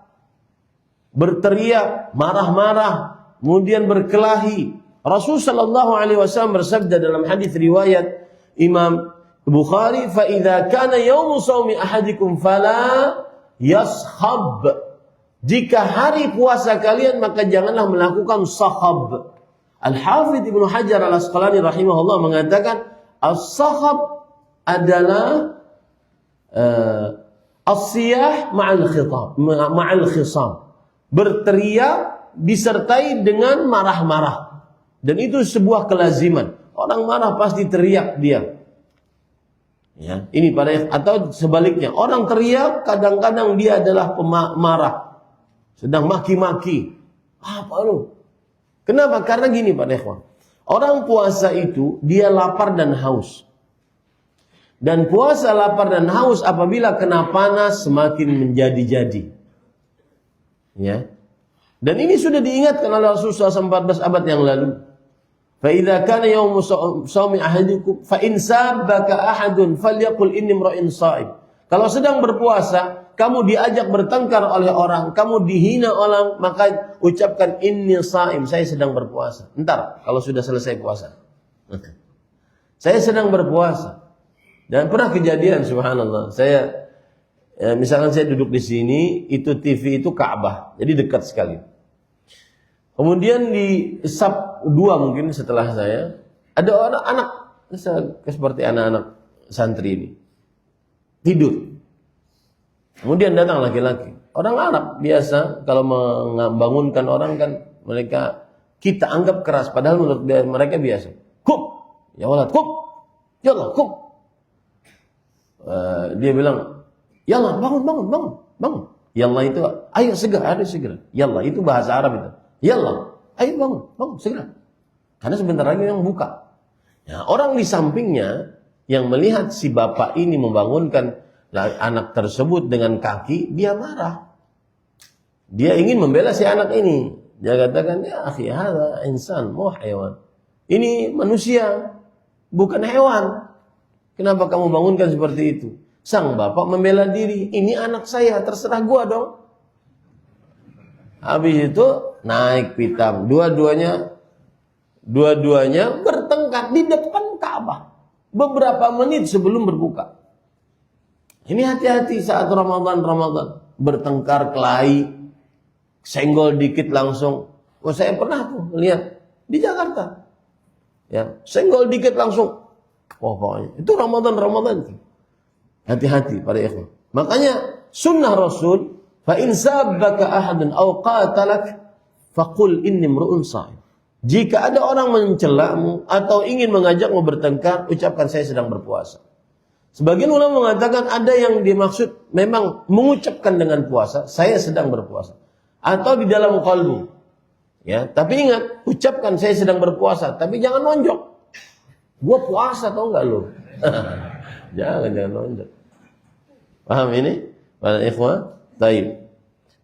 berteriak, marah-marah, kemudian berkelahi. Rasul sallallahu alaihi wasallam bersabda dalam hadis riwayat Imam Bukhari, "Fa idza kana yaumu shaumi ahadikum fala yashab." Jika hari puasa kalian maka janganlah melakukan sahab. Al-Hafidz Ibnu Hajar Al-Asqalani rahimahullah mengatakan as-sahab adalah as-siyah ma'al khitab, ma'al khisam. Berteriak disertai dengan marah-marah. Dan itu sebuah kelaziman. Orang marah pasti teriak dia. Ya, ini pada, atau sebaliknya, orang teriak kadang-kadang dia adalah pemarah, sedang maki-maki. Apa lu? Kenapa? Karena gini Pak Ikhwan. Orang puasa itu dia lapar dan haus. Dan puasa lapar dan haus apabila kena panas semakin menjadi-jadi. Ya. Dan ini sudah diingatkan oleh Rasulullah SAW 14 abad yang lalu. فَإِذَا كَانَ يَوْمُ صَوْمِ أَحَدِكُمْ فَإِنْ سَابَّكَ أَحَدٌ فَلْيَقُلْ إِنِّي امْرُؤٌ صَائِمٌ. Kalau sedang berpuasa, kamu diajak bertengkar oleh orang, kamu dihina orang, maka ucapkan inni shaim, saya sedang berpuasa. Entar kalau sudah selesai puasa. Saya sedang berpuasa. Dan pernah kejadian subhanallah, saya misalkan saya duduk di sini, itu TV itu Ka'bah, jadi dekat sekali. Kemudian di sab 2 mungkin setelah saya, ada orang anak seperti anak-anak santri ini tidur. Kemudian datang laki-laki, orang Arab biasa kalau membangunkan orang kan mereka kita anggap keras, padahal menurut mereka biasa. Kum, ya walad, kum, ya Allah, kum. Dia bilang, ya Allah, bangun. Ya Allah itu, ayo segera. Ya Allah itu bahasa Arab itu. Ya Allah, ayo bangun, segera. Karena sebentar lagi yang buka. Nah, orang di sampingnya yang melihat si bapak ini membangunkan anak tersebut dengan kaki, dia marah. Dia ingin membela si anak ini. Dia katakan, ya akhi, hadza insan, mau hewan. Ini manusia, bukan hewan. Kenapa kamu bangunkan seperti itu? Sang bapak membela diri. Ini anak saya, terserah gua dong. Habis itu naik pitam, dua-duanya bertengkar di depan Ka'bah beberapa menit sebelum berbuka. Ini hati-hati saat Ramadan bertengkar, kelahi, senggol dikit langsung. Oh, saya pernah tuh lihat di Jakarta. Ya, senggol dikit langsung. Pokoknya itu Ramadan. Hati-hati pada ikhwan. Makanya sunnah Rasul, fa in sabbaka ahadun aw qatalak faqul inni imru'un sha'im. Jika ada orang mencelamu atau ingin mengajakmu bertengkar, ucapkan saya sedang berpuasa. Sebagian ulama mengatakan ada yang dimaksud memang mengucapkan dengan puasa, saya sedang berpuasa. Atau di dalam qalbu. Ya, tapi ingat, ucapkan saya sedang berpuasa, tapi jangan nonjok. Gua puasa tau enggak lu? jangan nonjok. Paham ini? Para ikhwan? Baik.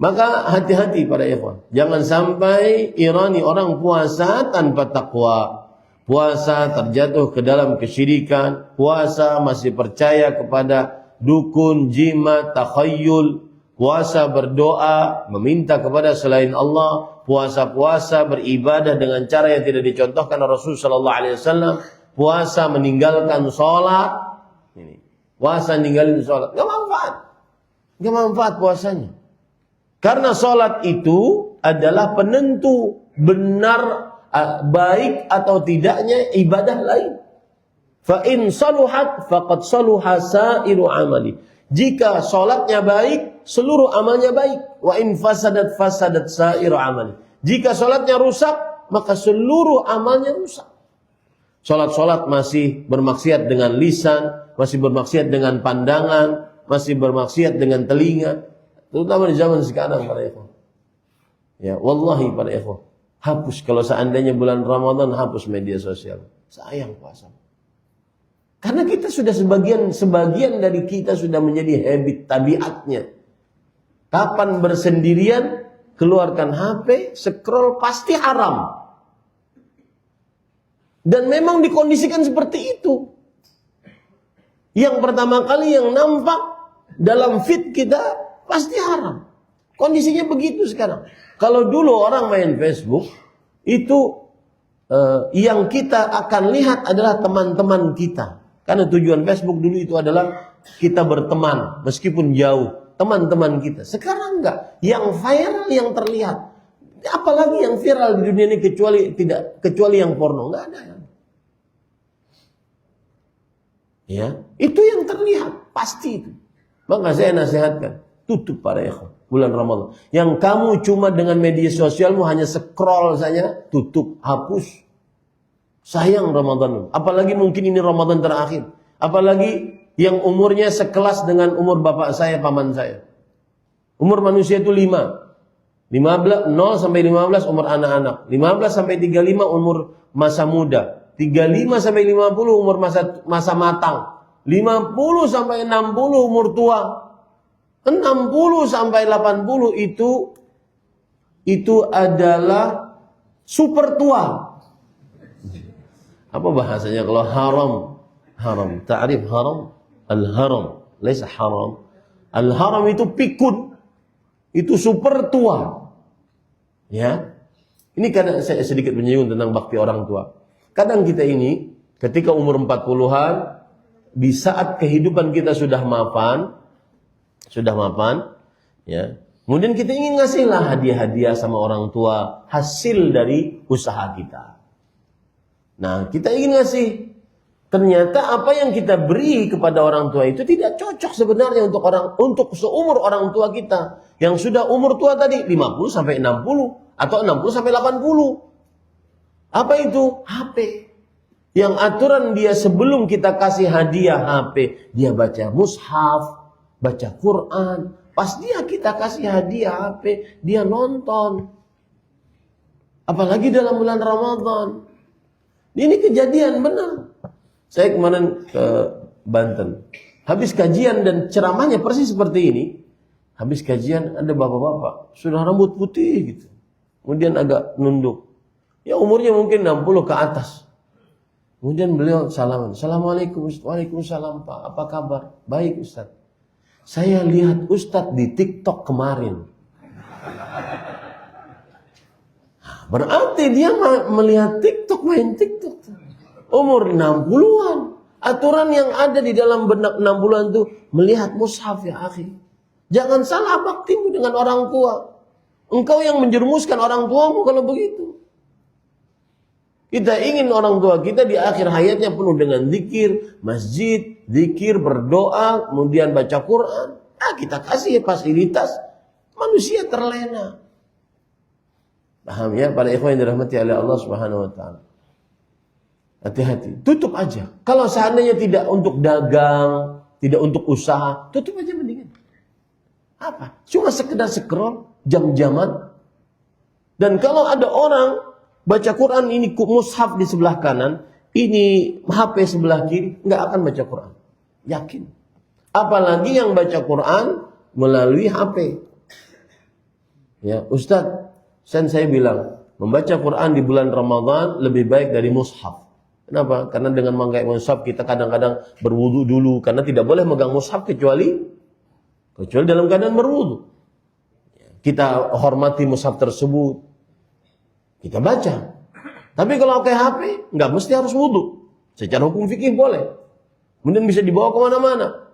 Maka hati-hati para ikhwan. Jangan sampai irani orang puasa tanpa takwa. Puasa terjatuh ke dalam kesyirikan. Puasa masih percaya kepada dukun, jimat, takhayyul. Puasa berdoa, meminta kepada selain Allah. Puasa-puasa beribadah dengan cara yang tidak dicontohkan Rasul sallallahu alaihi wasallam. Puasa meninggalkan sholat. Ini. Puasa meninggalkan sholat. Gak manfaat. Gak manfaat puasanya. Karena sholat itu adalah penentu benar baik atau tidaknya ibadah lain. Fa in saluhat faqad saluha sairu amali. Jika sholatnya baik, seluruh amalnya baik. Wa in fasadat fasadat sairu amali. Jika sholatnya rusak, maka seluruh amalnya rusak. Sholat-sholat masih bermaksiat dengan lisan, masih bermaksiat dengan pandangan, masih bermaksiat dengan telinga. Terutama di zaman sekarang para ikhwan. Ya, wallahi para ikhwan. Hapus kalau seandainya bulan Ramadan, hapus media sosial. Sayang puasa. Karena kita sudah sebagian dari kita sudah menjadi habit tabiatnya. Kapan bersendirian, keluarkan HP, scroll pasti haram. Dan memang dikondisikan seperti itu. Yang pertama kali yang nampak dalam feed kita pasti haram. Kondisinya begitu sekarang. Kalau dulu orang main Facebook, itu yang kita akan lihat adalah teman-teman kita. Karena tujuan Facebook dulu itu adalah kita berteman, meskipun jauh. Teman-teman kita. Sekarang enggak. Yang viral yang terlihat. Apalagi yang viral di dunia ini kecuali yang porno. Enggak ada. Ya, itu yang terlihat. Pasti itu. Maka saya nasihatkan. Tutup para ikhwan bulan Ramadan. Yang kamu cuma dengan media sosialmu hanya scroll saja, tutup, hapus. Sayang Ramadan. Apalagi mungkin ini Ramadan terakhir. Apalagi yang umurnya sekelas dengan umur bapak saya, paman saya. Umur manusia itu 5. 0 sampai 15 umur anak-anak. 15 sampai 35 umur masa muda. 35 sampai 50 umur masa matang. 50 sampai 60 umur tua. 60 sampai 80 itu adalah super tua. Apa bahasanya kalau haram? Haram. Ta'rif haram? Al-haram. Laisa haram. Al-haram itu pikun. Itu super tua. Ya. Ini kadang saya sedikit menyinggung tentang bakti orang tua. Kadang kita ini ketika umur 40-an, di saat kehidupan kita sudah mapan, ya. Kemudian kita ingin ngasihlah hadiah-hadiah sama orang tua hasil dari usaha kita. Nah, kita ingin ngasih. Ternyata apa yang kita beri kepada orang tua itu tidak cocok sebenarnya untuk seumur orang tua kita yang sudah umur tua tadi 50 sampai 60 atau 60 sampai 80. Apa itu? HP. Yang aturan dia sebelum kita kasih hadiah HP, dia baca mushaf, baca Quran. Pas kita kasih hadiah HP, dia nonton. Apalagi dalam bulan Ramadan. Ini kejadian benar. Saya kemarin ke Banten. Habis kajian dan ceramahnya persis seperti ini. Habis kajian ada bapak-bapak. Sudah rambut putih gitu. Kemudian agak nunduk. Ya umurnya mungkin 60 ke atas. Kemudian beliau salaman. Assalamualaikum Ustaz. Waalaikumsalam Pak. Apa kabar? Baik Ustaz. Saya lihat Ustadz di TikTok kemarin. Berarti dia melihat TikTok, main TikTok. Umur 60-an. Aturan yang ada di dalam benak 60-an itu melihat mushaf ya akhi. Jangan salah baktimu dengan orang tua. Engkau yang menjerumuskan orang tuamu kalau begitu. Kita ingin orang tua kita di akhir hayatnya penuh dengan zikir, masjid, zikir, berdoa, kemudian baca Quran. Nah, kita kasih fasilitas, manusia terlena. Paham ya, para ikhwan yang dirahmati oleh Allah Subhanahu wa taala. Hati-hati, tutup aja. Kalau seandainya tidak untuk dagang, tidak untuk usaha, tutup aja mendingan. Apa? Cuma sekedar scroll, jam-jaman. Dan kalau ada orang baca Quran, ini mushaf di sebelah kanan, ini HP sebelah kiri, nggak akan baca Quran. Yakin. Apalagi yang baca Quran melalui HP. Ya, Ustaz, saya bilang, membaca Quran di bulan Ramadan lebih baik dari mushaf. Kenapa? Karena dengan memakai mushaf kita kadang-kadang berwudu dulu, karena tidak boleh megang mushaf kecuali dalam keadaan berwudu. Kita hormati mushaf tersebut, kita baca. Tapi kalau pakai HP, nggak mesti harus wudu. Secara hukum fikih boleh. Kemudian bisa dibawa kemana-mana.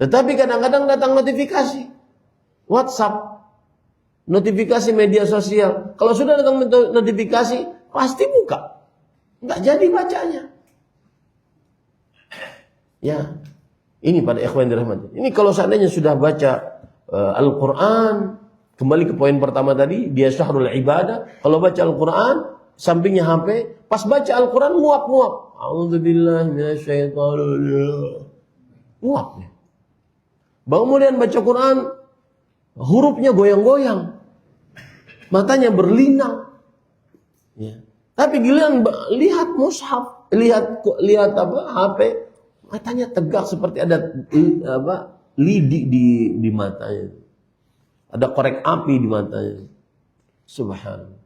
Tetapi kadang-kadang datang notifikasi WhatsApp, notifikasi media sosial. Kalau sudah datang notifikasi, pasti buka. Nggak jadi bacanya. Ya, ini pada ikhwan dirahmati. Ini kalau seandainya sudah baca Al-Quran, kembali ke poin pertama tadi, dia syahrul ibadah. Kalau baca Al-Quran, sampingnya HP, pas baca Al-Quran nguap-nguap. A'udzubillahi minasyaitonir. Nguap. Kemudian baca Quran, hurufnya goyang-goyang. Matanya berlinang. Ya. Tapi giliran lihat mushaf, lihat HP, matanya tegak seperti ada lidi di matanya. Ada korek api di matanya. Subhanallah.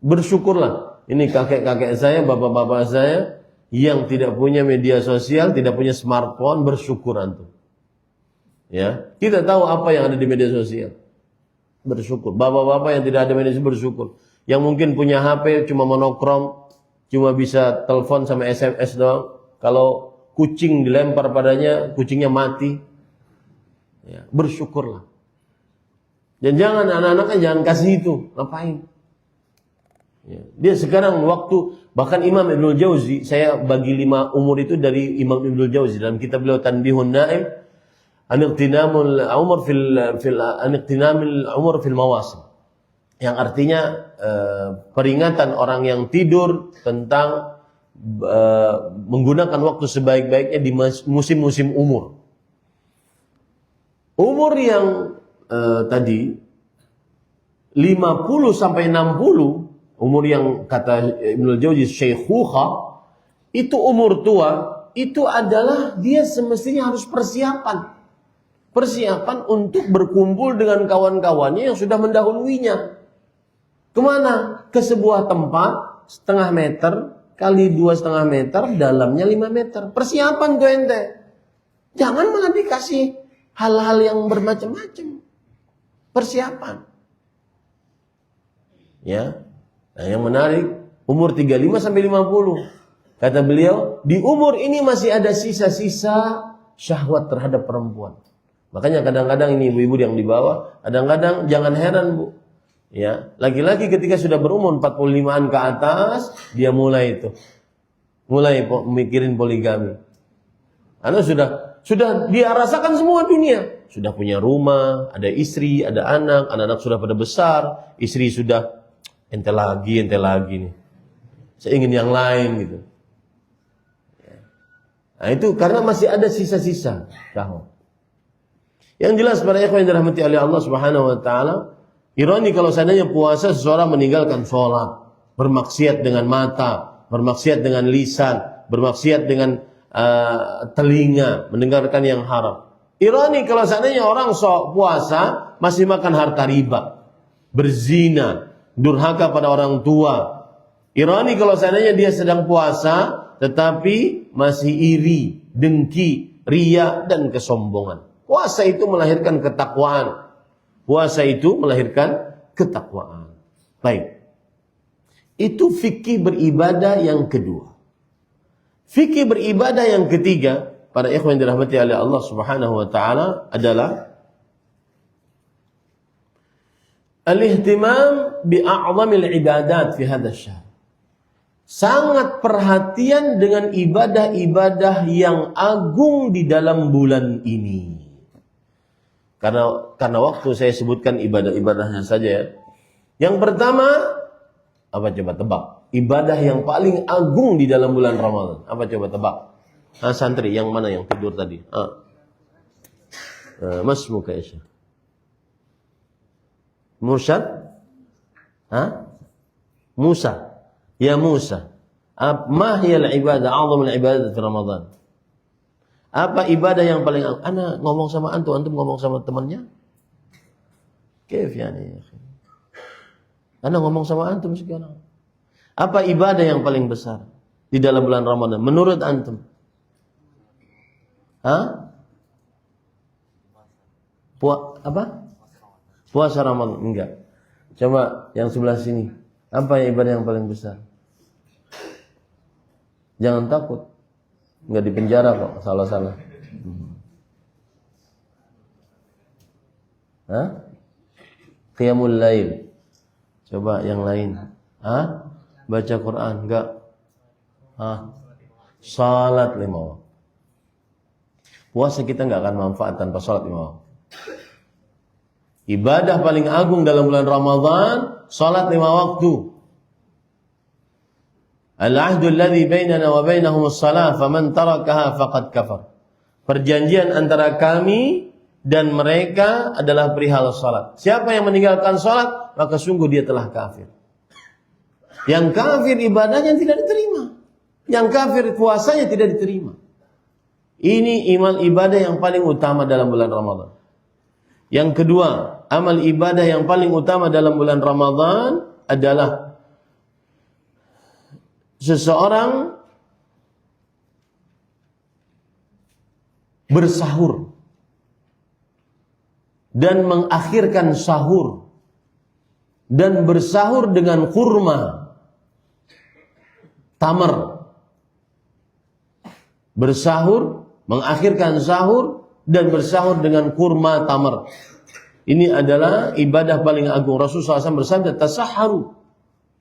Bersyukurlah. Ini kakek-kakek saya, bapak-bapak saya yang tidak punya media sosial, tidak punya smartphone, bersyukur antum. Ya, kita tahu apa yang ada di media sosial. Bersyukur. Bapak-bapak yang tidak ada media sosial bersyukur. Yang mungkin punya HP cuma monokrom, cuma bisa telepon sama SMS doang. Kalau kucing dilempar padanya, kucingnya mati. Ya, bersyukurlah. Dan jangan anak-anaknya jangan kasih itu, ngapain? Ya. Dia sekarang waktu bahkan Imam Ibnul Jauzi, saya bagi 5 umur itu dari Imam Ibnul Jauzi dalam kitab beliau Tanbihun Naim an-iqtinamul umur fil mawasim, yang artinya peringatan orang yang tidur tentang menggunakan waktu sebaik-baiknya di musim-musim umur. Umur yang tadi 50 sampai 60, umur yang kata Ibnul Jauzi syaikhuha, itu umur tua, itu adalah dia semestinya harus persiapan untuk berkumpul dengan kawan-kawannya yang sudah mendahuluinya. Kemana? Ke sebuah tempat setengah meter kali 2,5 meter, dalamnya 5 meter. Persiapan tuh ente. Jangan malah dikasih hal-hal yang bermacam-macam. Persiapan. Ya. Nah, yang menarik, umur 35 sampai 50. Kata beliau, di umur ini masih ada sisa-sisa syahwat terhadap perempuan. Makanya kadang-kadang ini ibu-ibu yang di bawah, kadang-kadang jangan heran, Bu. Ya, laki-laki ketika sudah berumur 45-an ke atas, dia mulai mikirin poligami. Karena sudah dia rasakan semua dunia. Sudah punya rumah, ada istri, ada anak sudah pada besar, istri sudah ente lagi nih. Saya ingin yang lain gitu. Nah, itu karena masih ada sisa-sisa syahwat. Yang jelas para ikhwan yang dirahmati oleh Allah Subhanahu wa taala, ironi kalau seandainya puasa seseorang meninggalkan sholat, bermaksiat dengan mata, bermaksiat dengan lisan, bermaksiat dengan telinga, mendengarkan yang haram. Ironi kalau seandainya orang puasa masih makan harta riba, berzina, durhaka pada orang tua. Ironi kalau seandainya dia sedang puasa tetapi masih iri, dengki, riya dan kesombongan. Puasa itu melahirkan ketakwaan. Baik. Itu fikih beribadah yang kedua. Fikih beribadah yang ketiga, para ikhwan yang dirahmati oleh Allah Subhanahu wa taala, adalah al-ihtimam bi a'zamil ibadat fi hadzal syahr. Sangat perhatian dengan ibadah-ibadah yang agung di dalam bulan ini. Karena waktu saya sebutkan ibadah-ibadahnya saja ya. Yang pertama, apa coba tebak? Ibadah yang paling agung di dalam bulan Ramadan. Apa coba tebak? Santri yang mana yang tidur tadi? Mas muka Isya. Mursyad? Musa. Ya Musa. Ma hiya al-ibadah, a'zamul ibadat fi Ramadan? Apa ibadah yang paling ana ngomong sama antum ngomong sama temannya? Kaif yani ya akhi? Anda ngomong sama antum sekarang. Apa ibadah yang paling besar di dalam bulan Ramadan menurut antum? Hah? Puasa Ramadan? Enggak. Coba yang sebelah sini. Apa ibadah yang paling besar? Jangan takut. Enggak dipenjara kok, salah-salah. Hah? Qiyamul lail. Coba yang lain. Hah? Baca Quran? Enggak. Hah? Salat 5 waktu. Puasa kita enggak akan manfaat tanpa salat 5 waktu. Ibadah paling agung dalam bulan Ramadan, salat 5 waktu. Al-ahdu alladhi bainana wa bainahum as-salah, faman tarakaha faqad kafar. Perjanjian antara kami dan mereka adalah perihal salat. Siapa yang meninggalkan salat, maka sungguh dia telah kafir. Yang kafir ibadahnya tidak diterima. Yang kafir puasanya tidak diterima. Ini amal ibadah yang paling utama dalam bulan Ramadan. Yang kedua, amal ibadah yang paling utama dalam bulan Ramadan adalah seseorang bersahur dan mengakhirkan sahur dan bersahur dengan kurma tamar. Bersahur, mengakhirkan sahur dan bersahur dengan kurma tamar. Ini adalah ibadah paling agung. Rasulullah SAW bersabda, tasahharu.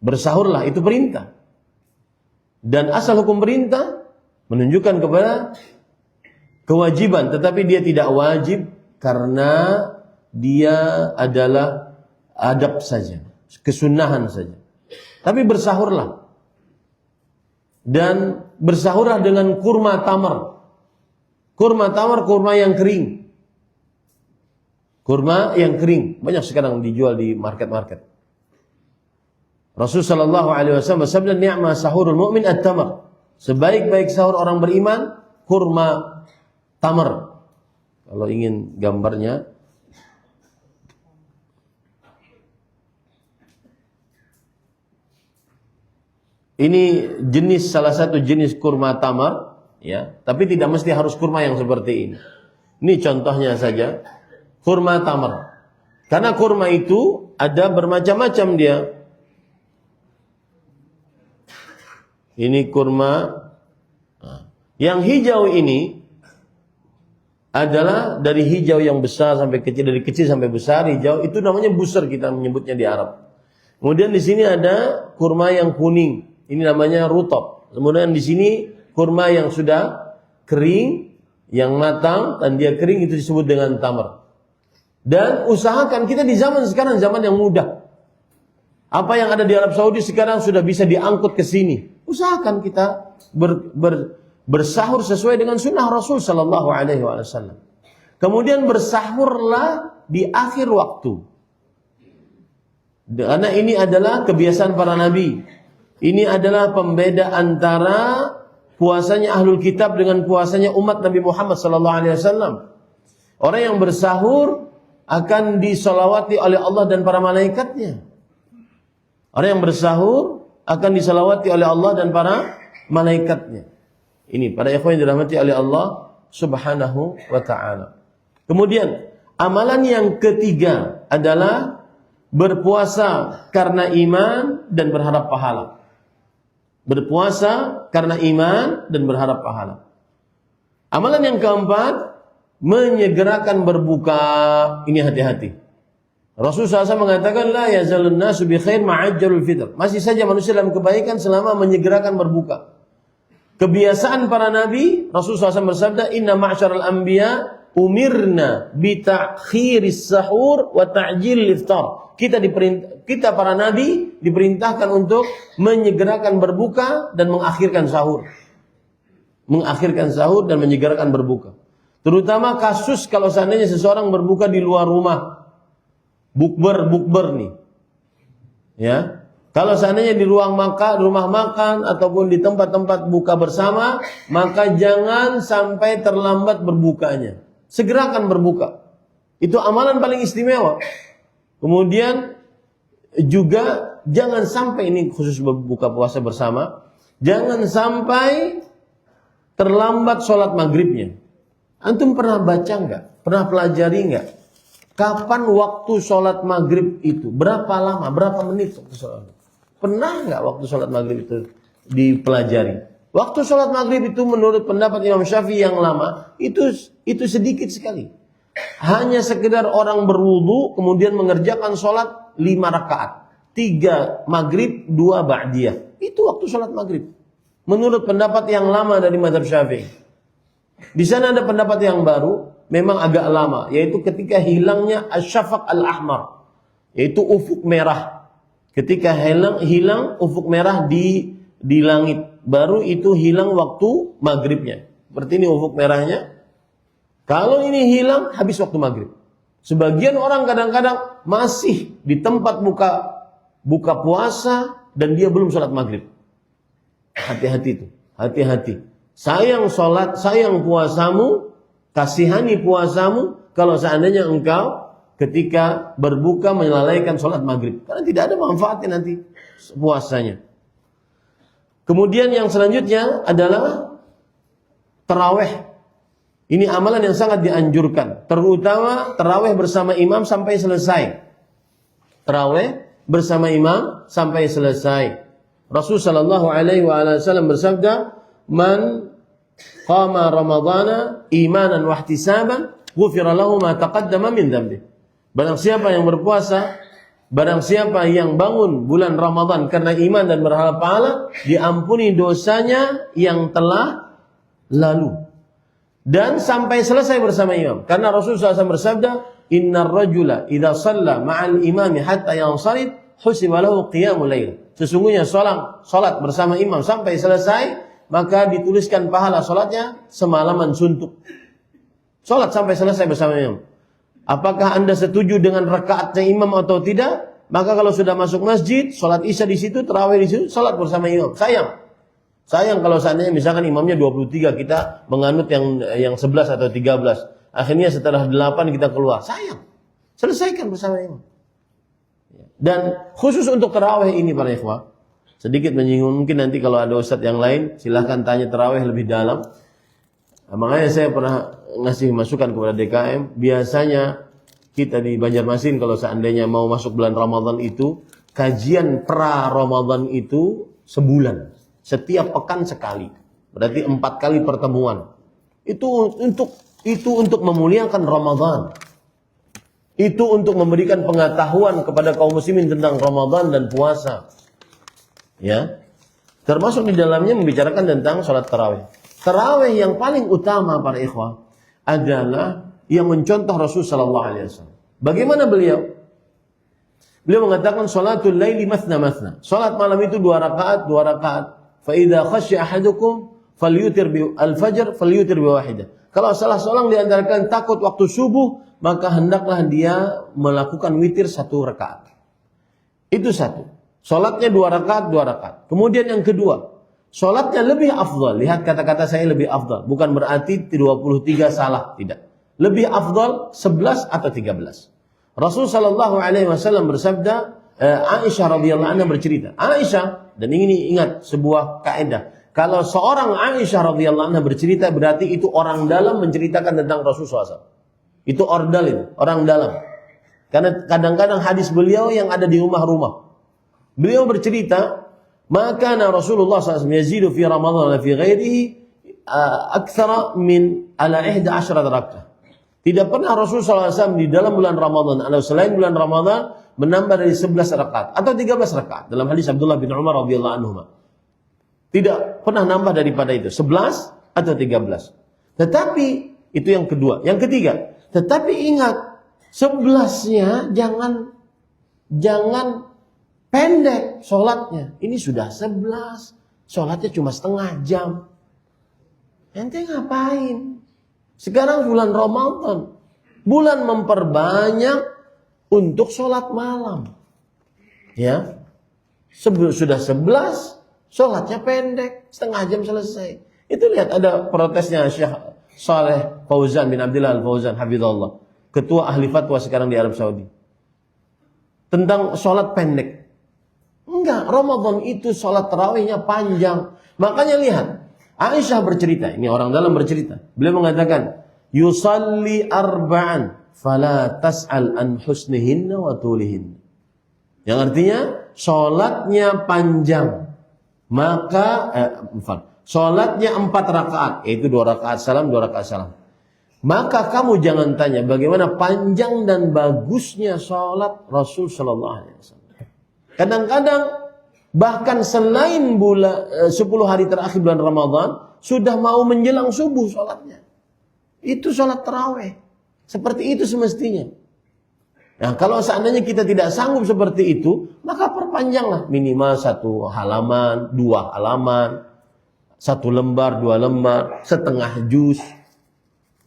Bersahurlah, itu perintah. Dan asal hukum perintah menunjukkan kepada kewajiban, tetapi dia tidak wajib karena dia adalah adab saja, kesunahan saja. Tapi bersahurlah. Dan bersahurlah dengan kurma tamar. Kurma tamar, kurma yang kering. Kurma yang kering. Banyak sekarang dijual di market-market. Rasulullah SAW bersabda, ni'ma sahurul mu'min at-tamar. Sebaik-baik sahur orang beriman, kurma tamar. Kalau ingin gambarnya, ini jenis, salah satu jenis kurma tamar, ya. Tapi tidak mesti harus kurma yang seperti ini. Ini contohnya saja, kurma tamar. Karena kurma itu ada bermacam-macam dia. Ini kurma. Yang hijau ini adalah dari hijau yang besar sampai kecil, dari kecil sampai besar hijau. Itu namanya busur, kita menyebutnya di Arab. Kemudian di sini ada kurma yang kuning. Ini namanya rutab. Kemudian di sini kurma yang sudah kering, yang matang dan dia kering, itu disebut dengan tamar. Dan usahakan kita di zaman sekarang, zaman yang mudah. Apa yang ada di Arab Saudi sekarang sudah bisa diangkut ke sini. Usahakan kita bersahur sesuai dengan sunnah Rasul Sallallahu Alaihi Wasallam. Kemudian bersahurlah di akhir waktu. Karena ini adalah kebiasaan para nabi. Ini adalah pembeda antara puasanya ahlul kitab dengan puasanya umat Nabi Muhammad Sallallahu Alaihi Wasallam. Orang yang bersahur akan disolawati oleh Allah dan para malaikatnya. Orang yang bersahur akan disolawati oleh Allah dan para malaikatnya. Ini para ikhwan yang dirahmati oleh Allah Subhanahu wa ta'ala. Kemudian amalan yang ketiga adalah berpuasa karena iman dan berharap pahala. Berpuasa karena iman dan berharap pahala. Amalan yang keempat, menyegerakan berbuka. Ini hati-hati. Rasulullah SAW mengatakan, la yazalun nasu bi khair ma'ajjalul fitr. Masih saja manusia dalam kebaikan selama menyegerakan berbuka. Kebiasaan para nabi, Rasulullah SAW bersabda, inna ma'syaral anbiya umirna bi ta'khiris sahur wa ta'jilil iftar. Kita para nabi diperintahkan untuk menyegerakan berbuka dan mengakhirkan sahur. Mengakhirkan sahur dan menyegerakan berbuka. Terutama kasus kalau seandainya seseorang berbuka di luar rumah. Bukber nih. Ya. Kalau seandainya di ruang makan, rumah makan ataupun di tempat-tempat buka bersama, maka jangan sampai terlambat berbukanya. Segerakan berbuka. Itu amalan paling istimewa. Kemudian juga jangan sampai, ini khusus buka puasa bersama, jangan sampai terlambat sholat maghribnya. Antum pernah baca nggak? Pernah pelajari nggak? Kapan waktu sholat maghrib itu? Berapa lama? Berapa menit waktu sholat? Pernah nggak waktu sholat maghrib itu dipelajari? Waktu sholat maghrib itu menurut pendapat Imam Syafi'i yang lama itu sedikit sekali. Hanya sekedar orang berwudu kemudian mengerjakan sholat 5 rakaat, 3 maghrib, 2 ba'diyah. Itu waktu sholat maghrib. Menurut pendapat yang lama dari mazhab Syafi'i. Di sana ada pendapat yang baru, memang agak lama, yaitu ketika hilangnya asyafaq al-ahmar, yaitu ufuk merah. Ketika hilang ufuk merah di langit, baru itu hilang waktu maghribnya. Seperti ini ufuk merahnya. Kalau ini hilang, habis waktu maghrib. Sebagian orang kadang-kadang masih di tempat buka puasa dan dia belum sholat maghrib. Hati-hati itu, hati-hati. Sayang sholat, sayang puasamu, kasihani puasamu kalau seandainya engkau ketika berbuka melalaikan sholat maghrib. Karena tidak ada manfaatnya nanti puasanya. Kemudian yang selanjutnya adalah tarawih. Ini amalan yang sangat dianjurkan, terutama tarawih bersama imam sampai selesai. Tarawih bersama imam sampai selesai. Rasul sallallahu alaihi wasallam bersabda, "Man qama ramadhana imanan wa ihtisaban, ghufira lahu ma taqaddama min dhanbi." Barang siapa yang berpuasa, barang siapa yang bangun bulan Ramadan karena iman dan berharap pahala, diampuni dosanya yang telah lalu. Dan sampai selesai bersama imam. Karena Rasulullah SAW bersabda, "Innar rajula idza shalla ma'al imami hatta yansarid, husiba lahu qiyamul lail." Sesungguhnya salat bersama imam sampai selesai, maka dituliskan pahala salatnya semalaman suntuk. Salat sampai selesai bersama imam. Apakah Anda setuju dengan rakaatnya imam atau tidak? Maka kalau sudah masuk masjid, salat isya di situ, tarawih di situ, salat bersama imam. Sayang kalau seandainya misalkan imamnya 23, kita menganut yang 11 atau 13. Akhirnya setelah 8 kita keluar. Sayang. Selesaikan bersama imam. Dan khusus untuk tarawih ini para ikhwah, sedikit menyinggung, mungkin nanti kalau ada ustadz yang lain silahkan tanya tarawih lebih dalam. Makanya saya pernah ngasih masukan kepada DKM, biasanya kita di Banjarmasin kalau seandainya mau masuk bulan Ramadan itu, kajian pra-Ramadan itu sebulan. Setiap pekan sekali. Berarti 4 kali pertemuan. Itu untuk memuliakan Ramadan. Itu untuk memberikan pengetahuan kepada kaum muslimin tentang Ramadan dan puasa. Ya. Termasuk di dalamnya membicarakan tentang salat tarawih. Tarawih yang paling utama para ikhwah adalah yang mencontoh Rasul sallallahu alaihi wasallam. Bagaimana beliau? Beliau mengatakan salatul laili mathna mathna. Salat malam itu 2 rakaat, 2 rakaat. Fa idza khasya ahadukum falyutir bi al-fajr falyutir bi wahidah. Kalau salah seorang di antara kalian takut waktu subuh, maka hendaklah dia melakukan witir 1 rakaat. Itu satu. Salatnya 2 rakaat, 2 rakaat. Kemudian yang kedua, salatnya lebih afdal. Lihat kata-kata saya lebih afdal. Bukan berarti 23 salah, tidak. Lebih afdal 11 atau 13. Rasul sallallahu alaihi wasallam bersabda, Aisyah radhiyallahu anha bercerita. Aisyah, dan ini ingat sebuah kaidah. Kalau seorang Aisyah radhiyallahu anha bercerita, berarti itu orang dalam menceritakan tentang Rasul SAW. Itu ordal itu, orang dalam. Karena kadang-kadang hadis beliau yang ada di rumah-rumah. Beliau bercerita, maka Rasulullah SAW yazidu fi Ramadan wa fi ghairihi aktsara min ala 11 rak'ah. Tidak pernah Rasulullah SAW di dalam bulan Ramadan atau selain bulan Ramadan menambah dari 11 rakaat atau 13 rakaat. Dalam hadis Abdullah bin Umar radhiyallahu anhu. Tidak pernah nambah daripada itu, 11 atau 13. Tetapi itu yang kedua. Yang ketiga, tetapi ingat 11-nya jangan pendek sholatnya. Ini sudah 11, sholatnya cuma setengah jam. Ente ngapain? Sekarang bulan Ramadan, bulan memperbanyak untuk sholat malam. Ya, sudah 11, sholatnya pendek, setengah jam selesai. Itu lihat ada protesnya Syekh Saleh Fauzan bin Abdullah Al-Fauzan, hafizahullah, ketua ahli fatwa sekarang di Arab Saudi. tentang sholat pendek. Enggak, Ramadan itu sholat tarawihnya panjang. Makanya lihat, Aisyah bercerita, ini orang dalam bercerita. Beliau mengatakan, yusalli arba'an, fala tas'al an husnihinna wa tulihinna. Yang artinya, sholatnya panjang. Maka, sholatnya 4 rakaat, yaitu 2 rakaat salam, 2 rakaat salam. Maka kamu jangan tanya bagaimana panjang dan bagusnya sholat Rasul Sallallahu Alaihi Wasallam. Kadang-kadang bahkan selain 10 hari terakhir bulan Ramadan sudah mau menjelang subuh sholatnya. Itu sholat tarawih. Seperti itu semestinya. Nah, kalau seandainya kita tidak sanggup seperti itu, maka perpanjanglah minimal 1 halaman, 2 halaman, 1 lembar, 2 lembar, setengah juz.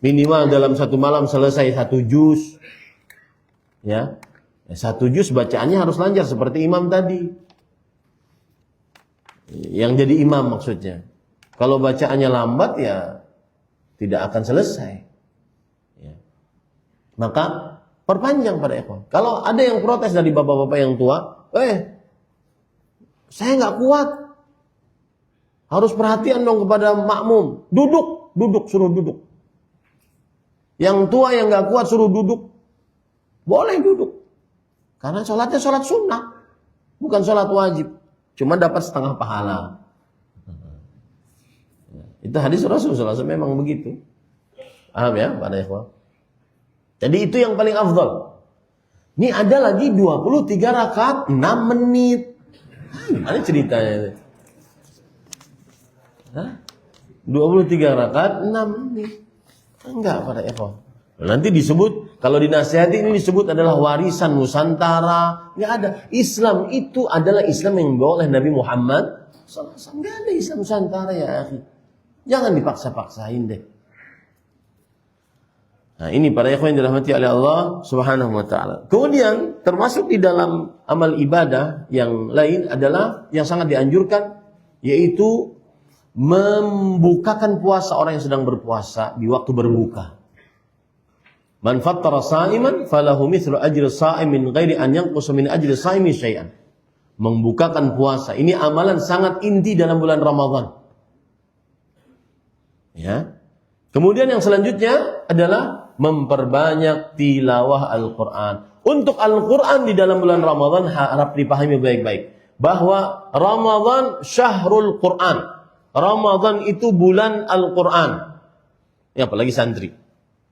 Minimal dalam 1 malam selesai 1 juz. Ya. 1 juz bacaannya harus lancar seperti imam tadi. Yang jadi imam maksudnya. Kalau bacaannya lambat ya tidak akan selesai. Ya. Maka perpanjang pada ikhwan. Kalau ada yang protes dari bapak-bapak yang tua, saya nggak kuat. Harus perhatian dong kepada makmum. Duduk, suruh duduk. Yang tua yang nggak kuat suruh duduk, boleh duduk. Karena sholatnya sholat sunnah, bukan sholat wajib. Cuma dapat setengah pahala. Itu hadis Rasulullah SAW memang begitu. Paham ya, pada ikhwah? Jadi itu yang paling afdal. Ini ada lagi 23 rakaat 6 menit. Ada ceritanya. 23 rakaat 6 menit. Enggak pada ikhwah. Nanti disebut, kalau dinasihati ini disebut adalah warisan Nusantara. Enggak ada. Islam itu adalah Islam yang dibawa oleh Nabi Muhammad SAW. Enggak ada Islam Nusantara ya akhi. Jangan dipaksa-paksain deh. Nah ini para ikhwan yang dirahmati oleh Allah Subhanahu wa ta'ala. Kemudian termasuk di dalam amal ibadah yang lain adalah yang sangat dianjurkan, yaitu membukakan puasa orang yang sedang berpuasa di waktu berbuka. Man fattara sa'iman falahu mithlu ajri sha'im min ghairi an yanqusa min ajri sha'imi syai'an. Membukakan puasa ini amalan sangat inti dalam bulan Ramadan. Ya. Kemudian yang selanjutnya adalah memperbanyak tilawah Al-Qur'an. Untuk Al-Qur'an di dalam bulan Ramadan harap dipahami baik-baik bahwa Ramadan syahrul Qur'an. Ramadan itu bulan Al-Quran. Ya, apalagi santri.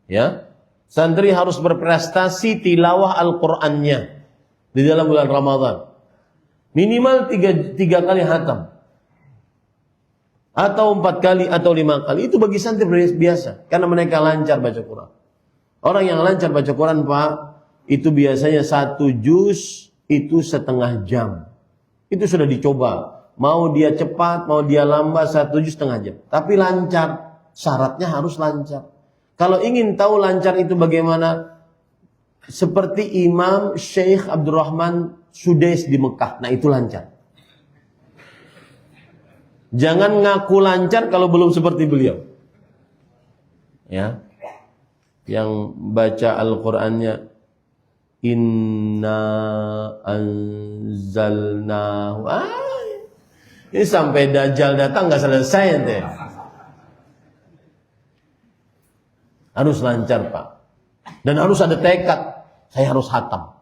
Ya, santri harus berprestasi tilawah Al-Qurannya di dalam bulan Ramadan. Minimal 3 kali hatam. Atau 4 kali atau 5 kali. Itu bagi santri biasa. Karena mereka lancar baca Quran. Orang yang lancar baca Quran, Pak, itu biasanya 1 juz itu setengah jam. Itu sudah dicoba. Mau dia cepat, mau dia lambat 1 juz setengah jam. Tapi lancar. Syaratnya harus lancar. Kalau ingin tahu lancar itu bagaimana, seperti Imam Syekh Abdurrahman Sudais di Mekah. Nah itu lancar. Jangan ngaku lancar kalau belum seperti beliau. Ya. Yang baca Al-Qur'annya Inna anzalnahu. Ini sampai Dajjal datang nggak selesai ente. Harus lancar Pak. Dan harus ada tekad. Saya harus hatam.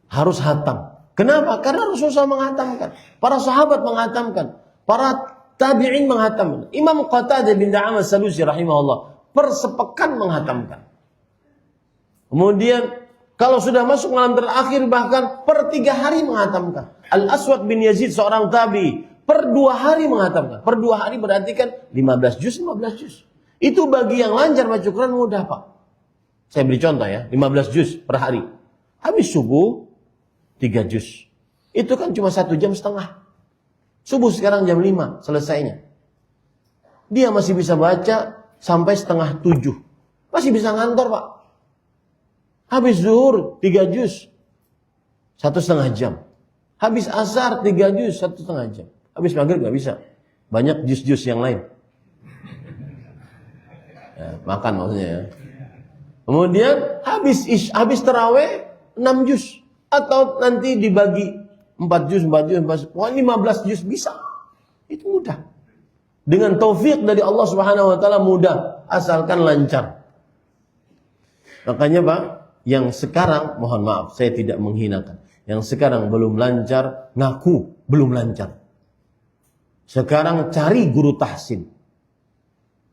Harus hatam. Kenapa? Karena Rasulullah menghatamkan. Para sahabat menghatamkan. Para tabi'in menghatamkan. Imam Qatadah bin Da'amah Salusi rahimahullah per sepekan menghatamkan. Kemudian kalau sudah masuk malam terakhir bahkan per 3 hari menghatamkan. Al-Aswad bin Yazid seorang tabi per 2 hari menghatamkan. Per 2 hari berarti kan 15 juz. Itu bagi yang lancar baca Quran mudah Pak. Saya beri contoh ya, 15 juz per hari. Habis subuh 3 juz. Itu kan cuma 1 jam setengah. Subuh sekarang jam 5 selesainya. Dia masih bisa baca sampai setengah 7. Masih bisa ngantor Pak. Habis zuhur 3 juz 1,5 jam. Habis asar 3 juz 1,5 jam. Habis maghrib gak bisa. Banyak juz-juz yang lain. Ya, makan maksudnya ya. Kemudian habis tarawih 6 juz. Atau nanti dibagi 4 juz, pokoknya 15 juz bisa. Itu mudah. Dengan taufik dari Allah Subhanahu wa taala mudah, asalkan lancar. Makanya Pak, yang sekarang, mohon maaf, saya tidak menghinakan. Yang sekarang belum lancar, ngaku belum lancar. Sekarang cari guru tahsin.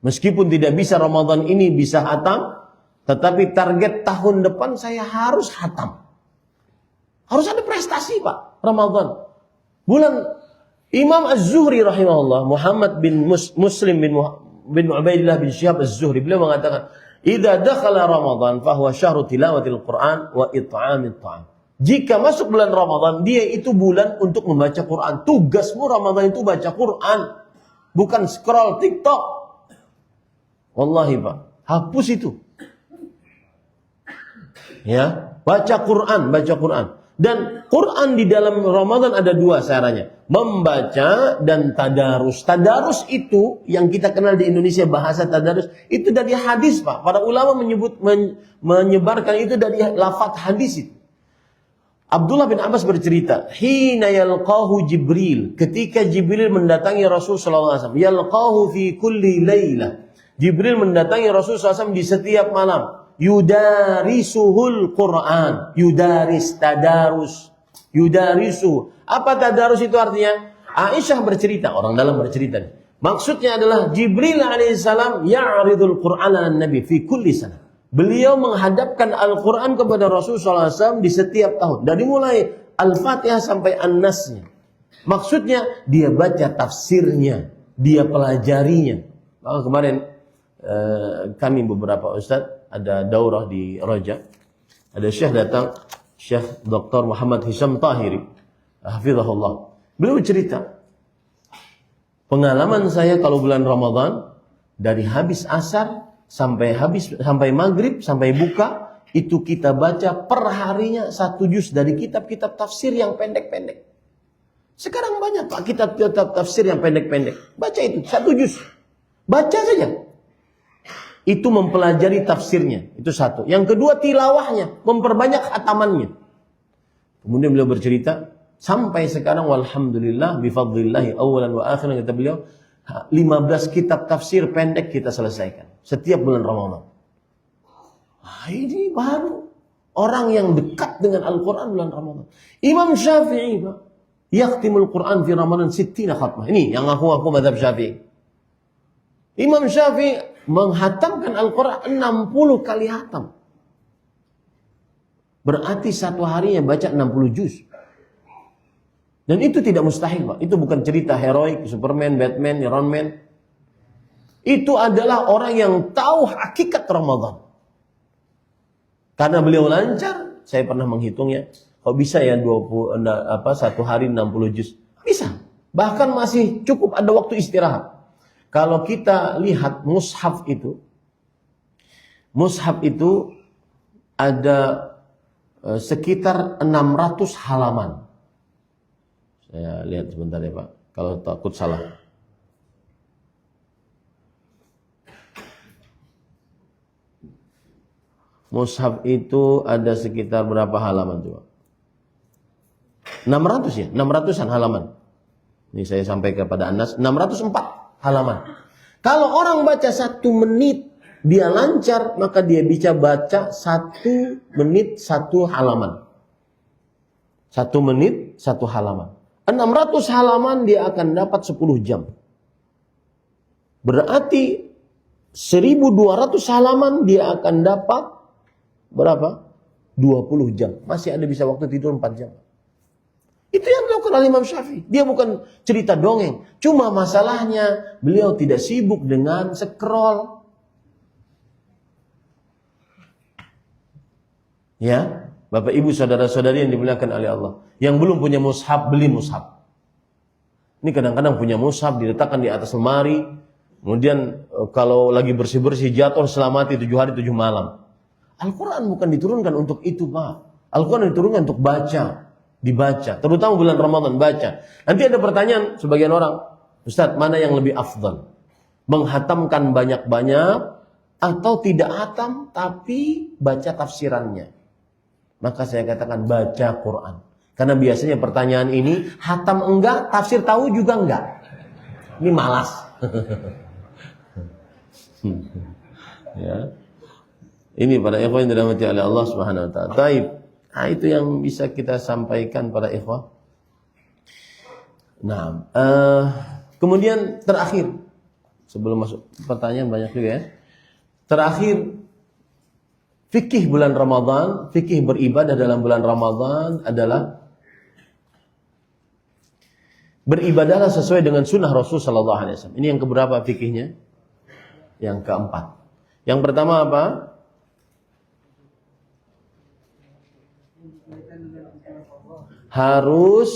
Meskipun tidak bisa Ramadan ini bisa hatam, tetapi target tahun depan saya harus hatam. Harus ada prestasi Pak, Ramadan. Bulan Imam Az-Zuhri rahimahullah, Muhammad bin Muslim bin Ubaidillah bin Syihab Az-Zuhri, beliau mengatakan, "Idza dakhala Ramadan fahuwa syahru tilawatil Qur'an wa it'amit ta'am." Jika masuk bulan Ramadan, dia itu bulan untuk membaca Quran. Tugasmu Ramadan itu baca Quran, bukan scroll TikTok. Wallahi Pak, hapus itu. Ya, baca Quran, baca Quran. Dan Quran di dalam Ramadan ada 2 caranya. Membaca dan tadarus. Tadarus itu yang kita kenal di Indonesia, bahasa tadarus. Itu dari hadis Pak. Para ulama menyebarkan itu dari lafaz hadis itu. Abdullah bin Abbas bercerita, hina yalqahu Jibril, ketika Jibril mendatangi Rasul sallallahu alaihi wasallam, yalqahu fi kulli lailah. Jibril mendatangi Rasul sallallahu alaihi wasallam di setiap malam. Yudarisuhul Quran, yudaris, tadarus, yudarisu. Apa tadarus itu artinya? Aisyah bercerita, orang dalam bercerita. Maksudnya adalah Jibril alaihissalam ya'ridul Quran ala Nabi fi kulli sana. Beliau menghadapkan Al-Quran kepada Rasulullah SAW di setiap tahun. Dari mulai Al-Fatihah sampai An-Nasnya. Maksudnya dia baca tafsirnya, dia pelajarinya. Maka kemarin kami beberapa ustaz ada daurah di Raja. Ada syekh datang, Syekh Dr. Muhammad Hisham Tahiri, hafizahullah. Beliau cerita, pengalaman saya kalau bulan Ramadan dari habis asar sampai maghrib, sampai buka, itu kita baca per harinya 1 juz dari kitab-kitab tafsir yang pendek-pendek. Sekarang banyak Pak kitab-kitab tafsir yang pendek-pendek. Baca itu 1 juz. Baca saja. Itu mempelajari tafsirnya. Itu 1. Yang kedua tilawahnya, memperbanyak khatamannya. Kemudian beliau bercerita, sampai sekarang walhamdulillah bifadlillahi awalan wa akhiran, kata beliau, 15 kitab tafsir pendek kita selesaikan setiap bulan Ramadan. Ini baru orang yang dekat dengan Al-Quran bulan Ramadan. Imam Syafi'i Pak, yakhtimul Quran fi Ramadan 60 khatmah. Ini yang aku mazhab Syafi'i. Imam Syafi'i menghatamkan Al-Quran 60 kali hatam. Berarti 1 harinya baca 60 juz. Dan itu tidak mustahil Pak. Itu bukan cerita heroik, Superman, Batman, Iron Man. Itu adalah orang yang tahu hakikat Ramadan. Karena beliau lancar, saya pernah menghitungnya. Kok bisa ya 1 hari 60 juz? Bisa. Bahkan masih cukup ada waktu istirahat. Kalau kita lihat mushaf itu ada sekitar 600 halaman. Saya lihat sebentar ya Pak, kalau takut salah. Mushaf itu ada sekitar berapa halaman coba? 600 ya, 600-an halaman. Ini saya sampaikan kepada Anas, 604 halaman. Kalau orang baca 1 menit dia lancar, maka dia bisa baca 1 menit 1 halaman. 1 menit 1 halaman. 600 halaman dia akan dapat 10 jam. Berarti 1200 halaman dia akan dapat berapa? 20 jam. Masih ada bisa waktu tidur 4 jam. Itu yang dilakukan oleh Imam Syafi'i. Dia bukan cerita dongeng. Cuma masalahnya beliau tidak sibuk dengan scroll. Ya, Bapak Ibu saudara-saudari yang dimuliakan oleh Allah. Yang belum punya mushaf, beli mushaf. Ini kadang-kadang punya mushaf diletakkan di atas lemari. Kemudian kalau lagi bersih-bersih jatuh selamati 7 hari 7 malam. Al-Quran bukan diturunkan untuk itu Pak. Al-Quran diturunkan untuk baca. Dibaca, terutama bulan Ramadan baca. Nanti ada pertanyaan sebagian orang, Ustaz, mana yang lebih afdal? Menghatamkan banyak-banyak atau tidak hatam tapi baca tafsirannya? Maka saya katakan baca Quran. Karena biasanya pertanyaan ini, hatam enggak, tafsir tahu juga enggak. Ini malas. Ya. Ini para ikhwan yang dirahmati oleh Allah Subhanahu wa taala. Baik. Nah, itu yang bisa kita sampaikan para ikhwan. Nah, kemudian terakhir, sebelum masuk pertanyaan banyak juga ya. Terakhir, fikih bulan Ramadan, fikih beribadah dalam bulan Ramadan adalah beribadahlah sesuai dengan sunnah Rasul sallallahu alaihi wasallam. Ini yang keberapa fikihnya? Yang keempat. Yang pertama apa? Harus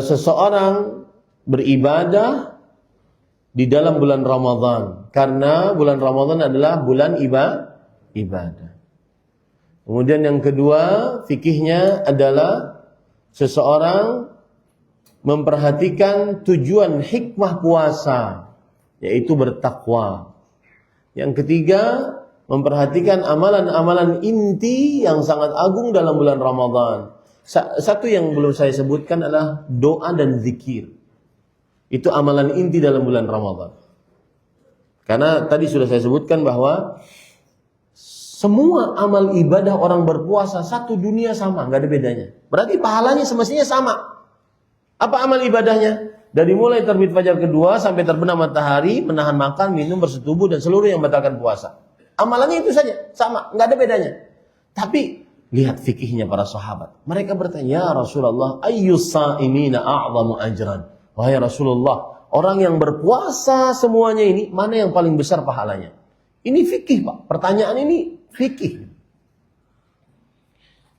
seseorang beribadah di dalam bulan Ramadan. Karena bulan Ramadan adalah bulan ibadah. Kemudian yang kedua, fikihnya adalah seseorang memperhatikan tujuan hikmah puasa, yaitu bertakwa. Yang ketiga, memperhatikan amalan-amalan inti yang sangat agung dalam bulan Ramadan. Satu yang belum saya sebutkan adalah doa dan zikir. Itu amalan inti dalam bulan Ramadan. Karena tadi sudah saya sebutkan bahwa semua amal ibadah orang berpuasa satu dunia sama, nggak ada bedanya. Berarti pahalanya semestinya sama. Apa amal ibadahnya? Dari mulai terbit fajar kedua sampai terbenam matahari, menahan makan, minum, bersetubuh dan seluruh yang membatalkan puasa. Amalannya itu saja, sama, nggak ada bedanya. Tapi lihat fikihnya para sahabat. Mereka bertanya, ya Rasulullah, ayyus sa'imina a'zamu ajran? Wahai Rasulullah, orang yang berpuasa semuanya ini, mana yang paling besar pahalanya? Ini fikih, Pak. Pertanyaan ini fikih.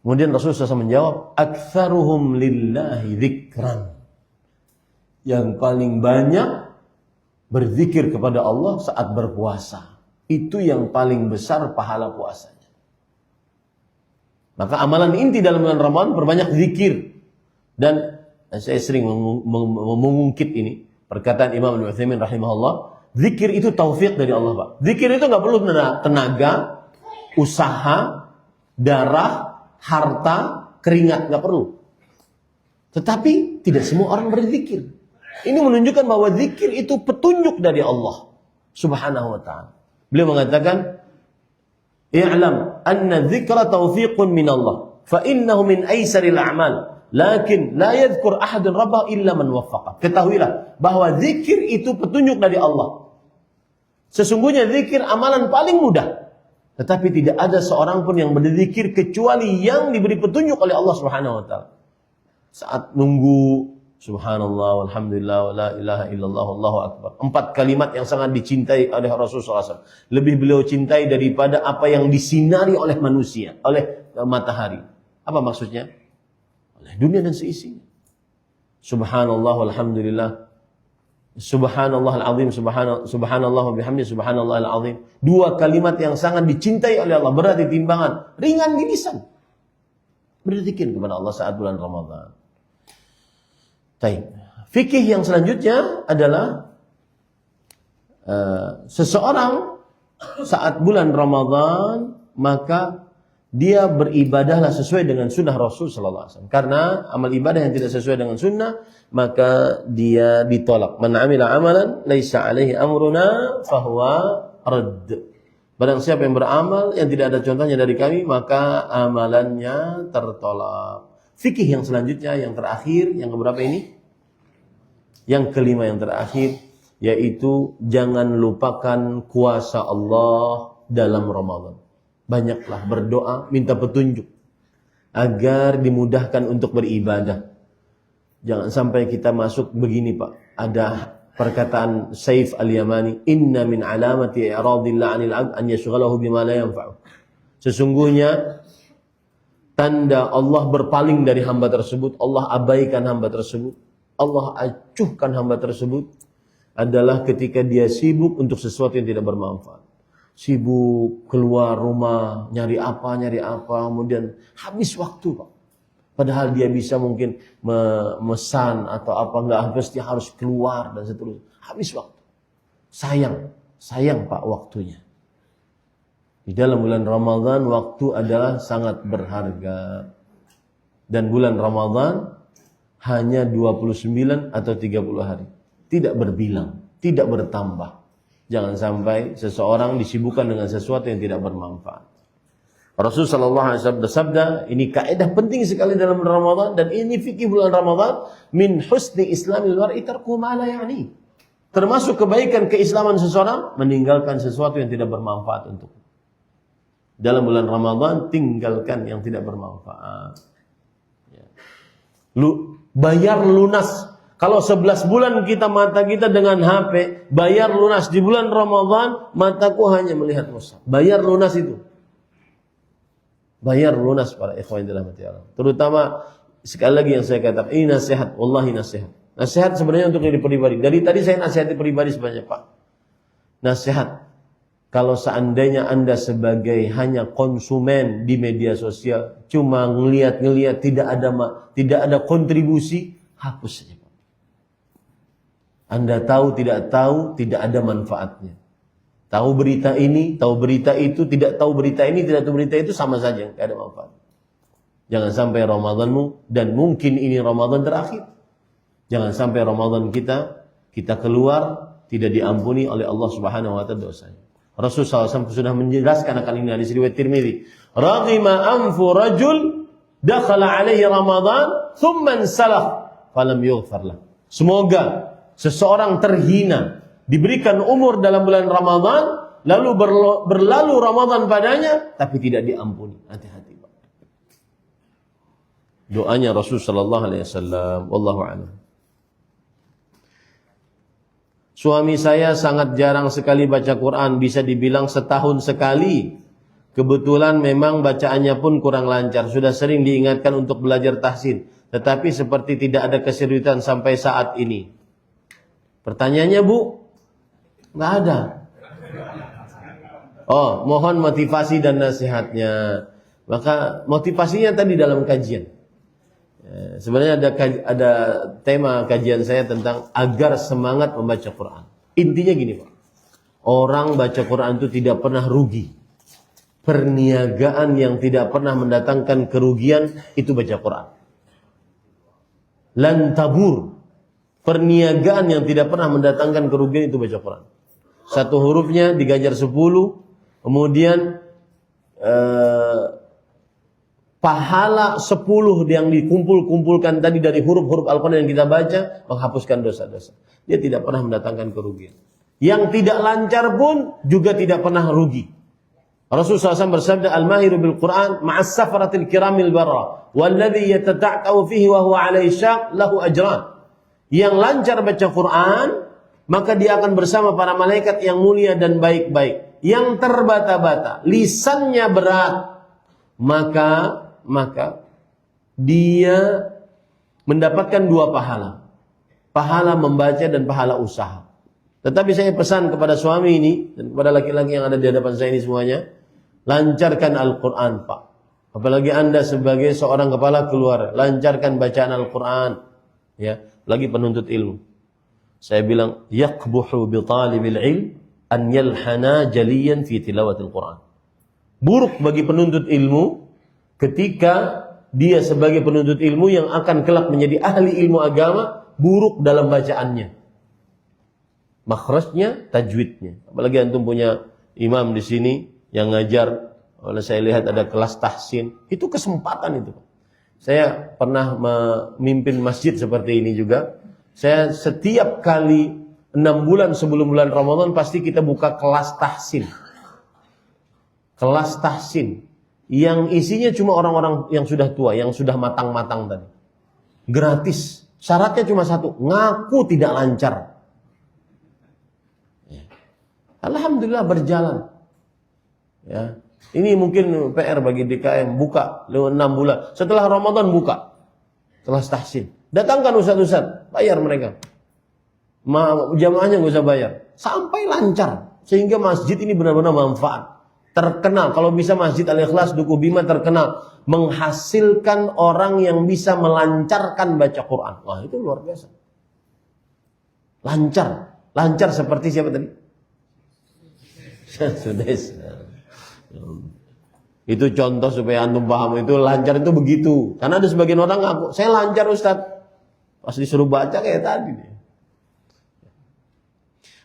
Kemudian Rasulullah SAW menjawab, aktsaruhum lillahi dzikran. Yang paling banyak berzikir kepada Allah saat berpuasa. Itu yang paling besar pahala puasanya. Maka amalan inti dalam bulan Ramadan perbanyak zikir. Dan saya sering mengungkit ini perkataan Imam Al-Utsaimin rahimahullah, zikir itu taufik dari Allah, Pak. Zikir itu enggak perlu tenaga, usaha, darah, harta, keringat, enggak perlu. Tetapi tidak semua orang berzikir. Ini menunjukkan bahwa zikir itu petunjuk dari Allah Subhanahu wa taala. Beliau mengatakan, "I'lam anna dzikra taufiqun min Allah, fa innahu min aisaril a'mal, lakin la yadhkur ahadun rabbah illa man waffaqa." Ketahuilah bahwa zikir itu petunjuk dari Allah. Sesungguhnya zikir amalan paling mudah. Tetapi tidak ada seorang pun yang berzikir kecuali yang diberi petunjuk oleh Allah Subhanahu wa taala. Saat nunggu subhanallah walhamdulillah wa la ilaha illallah wallahu akbar. 4 kalimat yang sangat dicintai oleh Rasulullah SAW. Lebih beliau cintai daripada apa yang disinari oleh manusia, oleh matahari. Apa maksudnya? Oleh dunia dan seisinya. Subhanallah walhamdulillah. Subhanallah al-azim, subhanallah wa bihamdi, subhanallah al-azim. 2 kalimat yang sangat dicintai oleh Allah, berat di timbangan, ringan di lisan. Berzikir kepada Allah saat bulan Ramadan. Baik. Fikih yang selanjutnya adalah seseorang saat bulan Ramadan maka dia beribadahlah sesuai dengan sunnah Rasul sallallahu alaihi wasallam. Karena amal ibadah yang tidak sesuai dengan sunnah maka dia ditolak. Man 'amila 'amalan laisa 'alaihi amruna fahuwa radd. Barang siapa yang beramal yang tidak ada contohnya dari kami maka amalannya tertolak. Fikih yang selanjutnya yang terakhir yang keberapa ini? Yang kelima yang terakhir yaitu jangan lupakan kuasa Allah dalam Ramadan. Banyaklah berdoa, minta petunjuk agar dimudahkan untuk beribadah. Jangan sampai kita masuk begini, Pak. Ada perkataan Saif Al-Yamani, "Inna min alamati i'radillah 'anil 'abd an yashghalahu bima la yanfa'u." Sesungguhnya tanda Allah berpaling dari hamba tersebut, Allah abaikan hamba tersebut, Allah acuhkan hamba tersebut adalah ketika dia sibuk untuk sesuatu yang tidak bermanfaat. Sibuk keluar rumah, nyari apa, kemudian habis waktu, Pak. Padahal dia bisa mungkin memesan atau apa, enggak pasti harus keluar dan seterusnya. Habis waktu. Sayang Pak waktunya. Di dalam bulan Ramadan waktu adalah sangat berharga. Dan bulan Ramadan hanya 29 atau 30 hari. Tidak berbilang, tidak bertambah. Jangan sampai seseorang disibukkan dengan sesuatu yang tidak bermanfaat. Rasulullah sallallahu alaihi wasallam bersabda, ini kaidah penting sekali dalam bulan Ramadan dan ini fikih bulan Ramadan, min husni islamil mar'i tarku ma la ya'ni. Termasuk kebaikan keislaman seseorang meninggalkan sesuatu yang tidak bermanfaat untuknya. Dalam bulan Ramadan tinggalkan yang tidak bermanfaat. Ya. Bayar lunas. Kalau 11 bulan mata kita dengan HP, bayar lunas. Di bulan Ramadan mataku hanya melihat mushaf. Bayar lunas itu. Bayar lunas para ikhwan dalam hati Allah. Terutama sekali lagi yang saya katakan, ini nasihat, wallahi nasihat. Nasihat sebenarnya untuk diri pribadi. Dari tadi saya nasihati pribadi sebanyak Pak. Nasihat. Kalau seandainya Anda sebagai hanya konsumen di media sosial, cuma ngelihat tidak ada kontribusi, hapus saja Pak. Anda tahu, tidak ada manfaatnya. Tahu berita ini, tahu berita itu, tidak tahu berita ini, tidak tahu berita itu, sama saja, tidak ada manfaat. Jangan sampai Ramadanmu, dan mungkin ini Ramadan terakhir. Jangan sampai Ramadan kita keluar, tidak diampuni oleh Allah Subhanahu wa Ta'ala dosanya. Rasulullah SAW sudah menjelaskan akan ini hadis riwayat Tirmidzi. Raghima anfu rajul dakhala alaihi Ramadan thumma salah falam yughfar lah. Semoga seseorang terhina diberikan umur dalam bulan Ramadan lalu berlalu Ramadan padanya tapi tidak diampuni. Hati-hati Pak. Doanya Rasul sallallahu alaihi wasallam, wallahu a'lam. Suami saya sangat jarang sekali baca Quran, bisa dibilang setahun sekali. Kebetulan memang bacaannya pun kurang lancar. Sudah sering diingatkan untuk belajar tahsin, tetapi seperti tidak ada keseriusan sampai saat ini. Pertanyaannya Bu, nggak ada. Oh, mohon motivasi dan nasihatnya. Maka motivasinya tadi dalam kajian. Sebenarnya ada tema kajian saya tentang agar semangat membaca Quran. Intinya gini Pak, orang baca Quran itu tidak pernah rugi. Perniagaan yang tidak pernah mendatangkan kerugian itu baca Quran. Lan tabur, perniagaan yang tidak pernah mendatangkan kerugian itu baca Quran. Satu hurufnya diganjar 10, kemudian pahala 10 yang dikumpulkan tadi dari huruf-huruf Al-Quran yang kita baca menghapuskan dosa-dosa. Dia tidak pernah mendatangkan kerugian. Yang tidak lancar pun juga tidak pernah rugi. Rasulullah SAW bersabda, Al-mahiru bil-Quran ma'as safaratil kiramil barra walladhi yatata'kau fihi wa huwa alaihi syaq lahu ajran. Yang lancar baca Quran maka dia akan bersama para malaikat yang mulia dan baik-baik. Yang terbata-bata, lisannya berat, maka dia mendapatkan 2 pahala. Pahala membaca dan pahala usaha. Tetapi saya pesan kepada suami ini dan kepada laki-laki yang ada di hadapan saya ini semuanya, lancarkan Al-Quran Pak. Apalagi Anda sebagai seorang kepala keluarga, lancarkan bacaan Al-Quran. Ya, lagi penuntut ilmu. Saya bilang, yaqbuhu bi talibil ilm an yalhana jaliyan fi tilawatil Quran. Buruk bagi penuntut ilmu ketika dia sebagai penuntut ilmu yang akan kelak menjadi ahli ilmu agama, buruk dalam bacaannya. Makhrajnya, tajwidnya. Apalagi antum punya imam di sini yang ngajar, oleh saya lihat ada kelas tahsin, itu kesempatan itu. Saya pernah memimpin masjid seperti ini juga. Saya setiap kali 6 bulan sebelum bulan Ramadan pasti kita buka kelas tahsin. Kelas tahsin yang isinya cuma orang-orang yang sudah tua, yang sudah matang-matang tadi. Gratis. Syaratnya cuma satu, ngaku tidak lancar. Ya. Alhamdulillah berjalan. Ya. Ini mungkin PR bagi DKM, buka lewat 6 bulan. Setelah Ramadan buka kelas tahsin. Datangkan ustaz-ustaz, bayar mereka. Jamaahnya nggak usah bayar. Sampai lancar. Sehingga masjid ini benar-benar manfaat. Terkenal, kalau bisa Masjid Al-Ikhlas Dukuh Bima terkenal menghasilkan orang yang bisa melancarkan baca Quran. Wah, itu luar biasa. Lancar seperti siapa tadi? Sudais. Itu contoh supaya antum paham, itu lancar itu begitu. Karena ada sebagian orang ngaku, saya lancar Ustaz. Pas disuruh baca kayak tadi.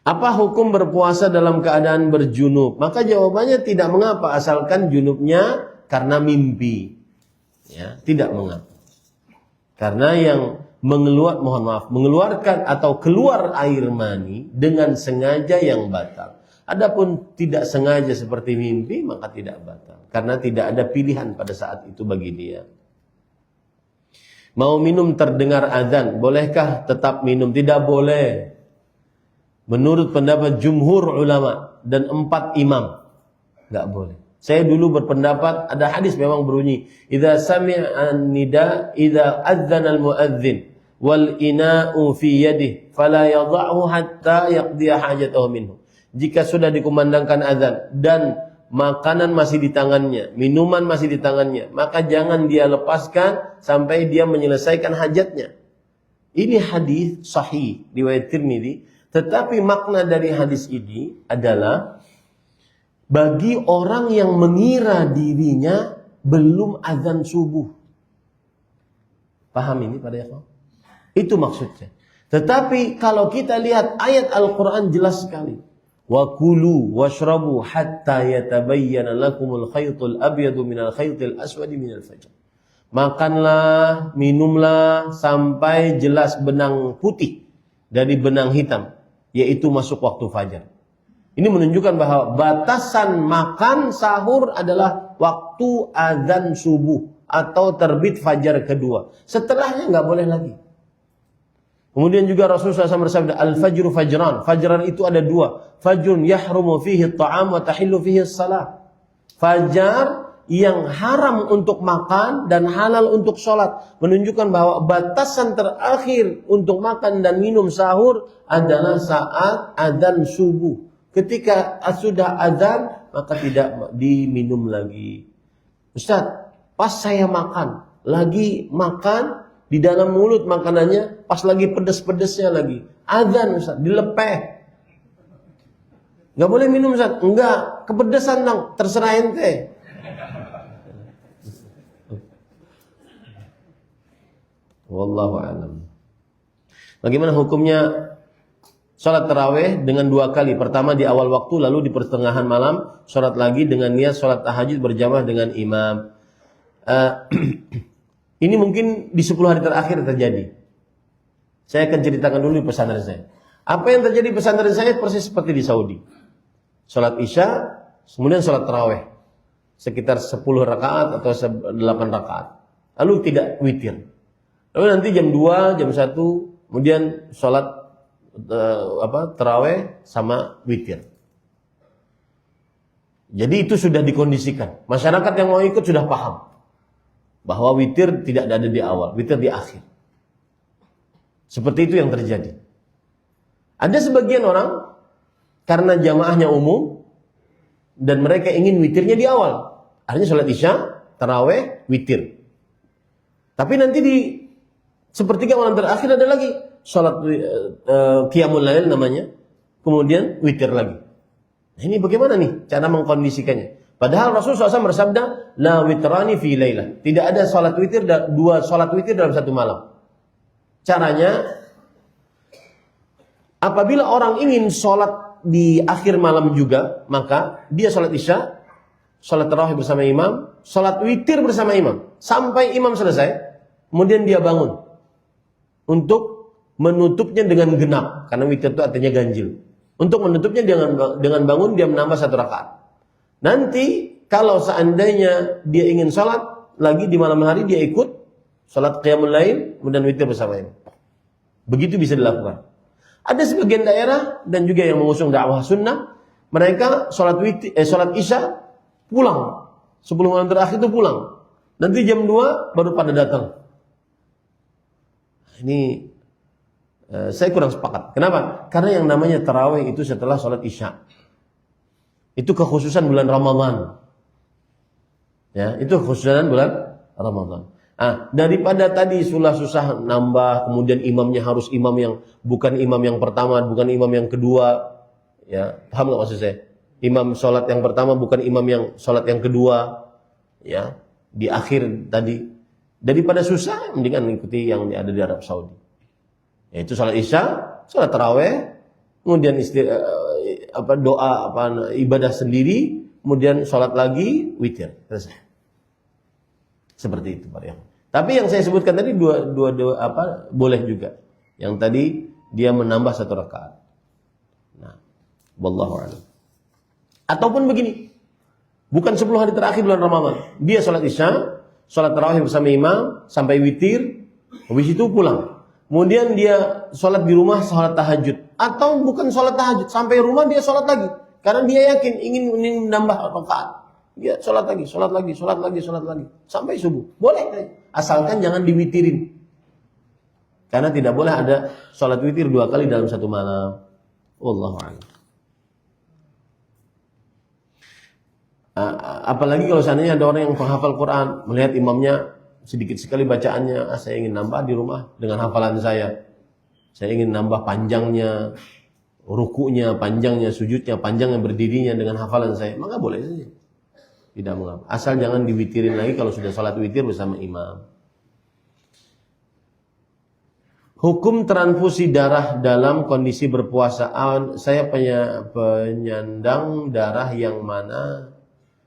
Apa hukum berpuasa dalam keadaan berjunub? Maka jawabannya tidak mengapa, asalkan junubnya karena mimpi. Ya, tidak mengapa. Karena yang mengeluarkan atau keluar air mani dengan sengaja yang batal. Adapun tidak sengaja seperti mimpi, maka tidak batal. Karena tidak ada pilihan pada saat itu bagi dia. Mau minum terdengar azan, bolehkah tetap minum? Tidak boleh. Menurut pendapat jumhur ulama dan 4 imam, nggak boleh. Saya dulu berpendapat, ada hadis memang berbunyi, idza sami'a an-nida, idza adzana al-muadzin wal ina'u fi yadihi fala yadh'u hatta yaqdiya hajatahu minhu. Jika sudah dikumandangkan azan dan makanan masih di tangannya, minuman masih di tangannya, maka jangan dia lepaskan sampai dia menyelesaikan hajatnya. Ini hadis sahih riwayat Tirmidzi. Tetapi makna dari hadis ini adalah bagi orang yang mengira dirinya belum azan subuh. Paham ini pada ikhwan? Itu maksudnya. Tetapi kalau kita lihat ayat Al-Quran jelas sekali. Wa kulu washrabu hatta yatabayyana lakumul khaytul abyadu minal khaytil aswadi minal fajr. Makanlah, minumlah sampai jelas benang putih dari benang hitam, yaitu masuk waktu fajar. Ini menunjukkan bahwa batasan makan sahur adalah waktu azan subuh atau terbit fajar kedua. Setelahnya nggak boleh lagi. Kemudian juga Rasulullah SAW bersabda, al-fajru fajran. Fajran itu ada 2. Fajrun yahrumu fihi at-ta'am wa tahillu fihi as-salah. Fajar yang haram untuk makan dan halal untuk sholat. Menunjukkan bahwa batasan terakhir untuk makan dan minum sahur adalah saat azan subuh. Ketika sudah azan, maka tidak diminum lagi. Ustaz, pas saya makan, lagi makan, di dalam mulut makanannya, pas lagi pedes-pedesnya lagi. Azan Ustaz, dilepeh. Gak boleh minum Ustaz. Enggak, kepedesan dong, terserah ente. Wallahu a'lam. Bagaimana hukumnya sholat tarawih dengan 2 kali? Pertama di awal waktu, lalu di pertengahan malam sholat lagi dengan niat sholat tahajud berjamaah dengan imam. Ini mungkin di 10 hari terakhir terjadi. Saya akan ceritakan dulu di pesantren saya. Apa yang terjadi di pesantren saya persis seperti di Saudi. Sholat isya, kemudian sholat tarawih. Sekitar 10 rakaat atau 8 rakaat. Lalu tidak witir. Lalu nanti jam 2, jam 1, kemudian sholat tarawih sama witir. Jadi itu sudah dikondisikan. Masyarakat yang mau ikut sudah paham bahwa witir tidak ada di awal, witir di akhir. Seperti itu yang terjadi. Ada sebagian orang karena jamaahnya umum dan mereka ingin witirnya di awal. Akhirnya sholat isya, tarawih, witir. Tapi nanti di sepertiga malam terakhir ada lagi sholat qiyamul lail namanya, kemudian witir lagi. Nah, ini bagaimana nih cara mengkondisikannya? Padahal Rasulullah SAW bersabda, la witrani fi lailah. Tidak ada sholat witir, 2 sholat witir dalam 1 malam. Caranya, apabila orang ingin sholat di akhir malam juga, maka dia sholat isya, sholat tarawih bersama imam, sholat witir bersama imam, sampai imam selesai, kemudian dia bangun untuk menutupnya dengan genap, karena witir itu artinya ganjil. Untuk menutupnya dengan bangun dia menambah 1 rakaat. Nanti kalau seandainya dia ingin sholat lagi di malam hari, dia ikut sholat qiyamul lail kemudian witir bersama imam. Begitu bisa dilakukan. Ada sebagian daerah dan juga yang mengusung dakwah sunnah, mereka sholat isya pulang. 10 malam terakhir itu pulang. Nanti jam 2 baru pada datang. Ini saya kurang sepakat. Kenapa? Karena yang namanya tarawih itu setelah sholat isya. Itu kekhususan bulan Ramadan. Ya, itu kekhususan bulan Ramadan. Daripada tadi susah nambah, kemudian imamnya harus imam yang bukan imam yang pertama, bukan imam yang kedua. Ya, paham nggak maksud saya? imam sholat yang pertama bukan imam yang sholat yang kedua, ya, di akhir tadi. Daripada susah, mendingan mengikuti yang ada di Arab Saudi. Yaitu sholat isya, sholat taraweh, kemudian doa ibadah sendiri, kemudian sholat lagi, witir, selesai. Seperti itu, Pak. Tapi yang saya sebutkan tadi dua boleh juga. Yang tadi dia menambah 1 rakaat. Nah, wallahu a'lam. Ataupun begini, bukan 10 hari terakhir bulan Ramadan, dia sholat isya, sholat tarawih bersama imam sampai witir, habis itu pulang. Kemudian dia sholat di rumah, sholat tahajud, atau bukan sholat tahajud, sampai rumah dia sholat lagi, karena dia yakin ingin menambah rakaat. Dia sholat lagi, sampai subuh. Boleh, asalkan jangan diwitirin. Karena tidak boleh ada sholat witir 2 kali dalam 1 malam. Wallahu a'lam. Apalagi kalau seandainya ada orang yang penghafal Quran, melihat imamnya sedikit sekali bacaannya, saya ingin nambah di rumah dengan hafalan saya. Saya ingin nambah panjangnya, rukunya, panjangnya, sujudnya, panjangnya berdirinya dengan hafalan saya. Maka boleh saja. Tidak mengapa. Asal jangan diwitirin lagi kalau sudah sholat witir bersama imam. Hukum transfusi darah dalam kondisi berpuasa. Saya penyandang darah yang mana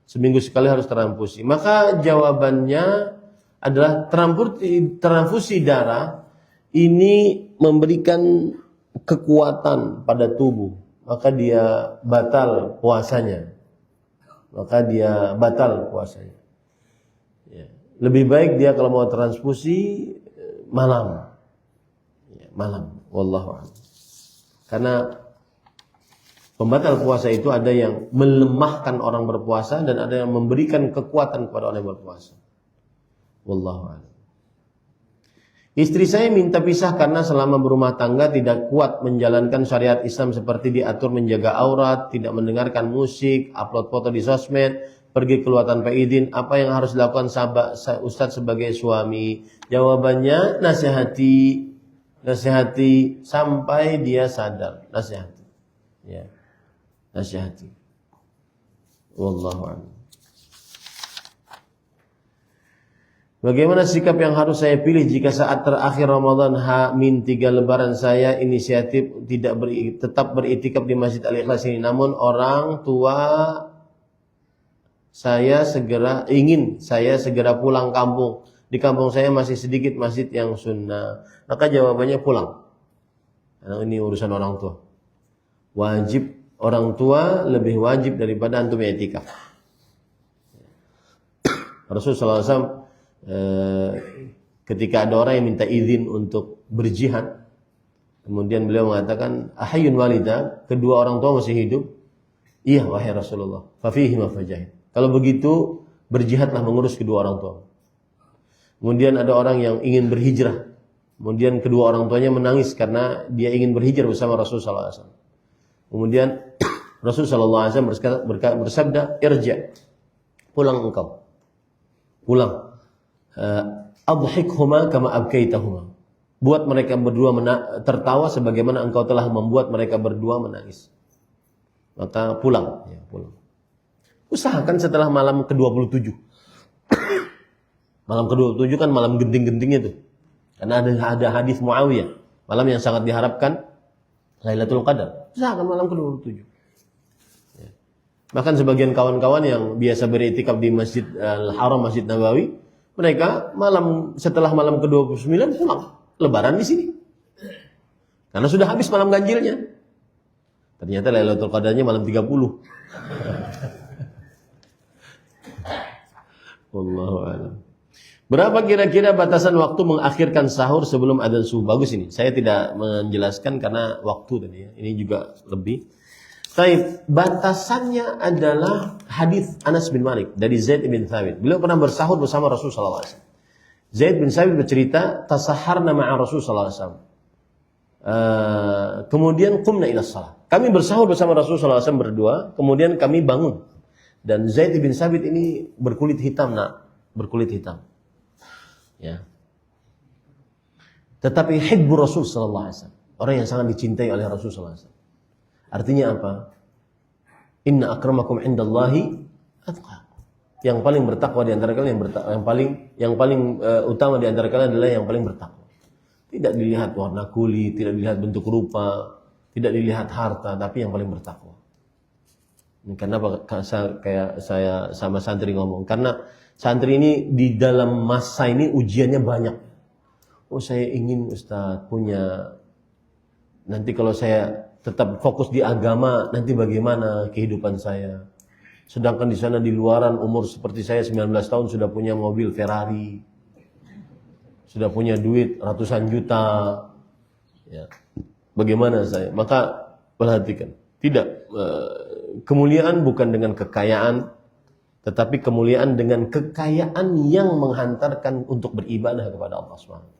seminggu sekali harus transfusi. Maka jawabannya adalah transfusi darah ini memberikan kekuatan pada tubuh. Maka dia batal puasanya. Ya. Lebih baik dia kalau mau transfusi malam. Ya, malam. Wallahu a'lam. Karena pembatal puasa itu ada yang melemahkan orang berpuasa dan ada yang memberikan kekuatan kepada orang yang berpuasa. Wallahu a'lam. Istri saya minta pisah karena selama berumah tangga tidak kuat menjalankan syariat Islam seperti diatur menjaga aurat, tidak mendengarkan musik, upload foto di sosmed, pergi keluar tanpa izin. Apa yang harus dilakukan Ustadz sebagai suami? Jawabannya nasihati sampai dia sadar. Nasihati. Ya. Nasihati. Wallahu a'lam. Bagaimana sikap yang harus saya pilih jika saat terakhir Ramadan H-3 Lebaran saya inisiatif tetap beritikaf di Masjid Al-Ikhlas ini, namun orang tua saya ingin saya segera pulang kampung. Di kampung saya masih sedikit masjid yang sunnah. Maka jawabannya pulang. Karena ini urusan orang tua. Orang tua lebih wajib daripada antum i'tikaf. Rasulullah SAW ketika ada orang yang minta izin untuk berjihad, kemudian beliau mengatakan, ahayyun walida, kedua orang tua masih hidup? Iya wahai Rasulullah. Fafihi ma fajahid. Kalau begitu berjihadlah mengurus kedua orang tua. Kemudian ada orang yang ingin berhijrah, kemudian kedua orang tuanya menangis karena dia ingin berhijrah bersama Rasulullah SAW. Kemudian Rasulullah SAW bersabda, irja, pulang engkau, pulang. Adhikhuma kama abkaitahuma. Buat mereka berdua tertawa sebagaimana engkau telah membuat mereka berdua menangis. Maka pulang, ya, pulang. Usahakan setelah malam ke-27. Malam ke-27 kan malam genting-gentingnya tuh. Karena ada hadis Muawiyah, malam yang sangat diharapkan Lailatul Qadar. Usahakan malam ke-27. Ya. Bahkan sebagian kawan-kawan yang biasa beriktikaf di Masjid Al-Haram, Masjid Nabawi, mereka setelah malam ke-29 pulang, lebaran di sini. Karena sudah habis malam ganjilnya. Ternyata Lailatul Qadarnya malam 30. Wallahu a'lam. Berapa kira-kira batasan waktu mengakhirkan sahur sebelum adzan subuh? Bagus ini. Saya tidak menjelaskan karena waktu tadi ya. Ini juga lebih. Baik, batasannya adalah hadis Anas bin Malik dari Zaid bin Thabit. Beliau pernah bersahur bersama Rasulullah SAW. Zaid bin Thabit bercerita, tasaharna ma'a Rasulullah SAW. Kemudian qumna ila shalah. Kami bersahur bersama Rasulullah SAW berdua, kemudian kami bangun. Dan Zaid bin Thabit ini berkulit hitam, berkulit hitam. Ya. Tetapi hibbu Rasul sallallahu alaihi wasallam, orang yang sangat dicintai oleh Rasul sallallahu alaihi wasallam. Artinya apa? Inna akramakum indallahi atqakum. Yang paling bertakwa di antara kalian yang paling utama di antara kalian adalah yang paling bertakwa. Tidak dilihat warna kulit, tidak dilihat bentuk rupa, tidak dilihat harta, tapi yang paling bertakwa. Ini kenapa kayak saya sama santri ngomong, karena santri ini di dalam masa ini ujiannya banyak. Oh, saya ingin Ustaz punya, nanti kalau saya tetap fokus di agama, nanti bagaimana kehidupan saya? Sedangkan di sana di luaran umur seperti saya 19 tahun sudah punya mobil Ferrari, sudah punya duit ratusan juta. Ya. Bagaimana saya? Maka perhatikan, tidak, kemuliaan bukan dengan kekayaan, tetapi kemuliaan dengan kekayaan yang menghantarkan untuk beribadah kepada Allah SWT.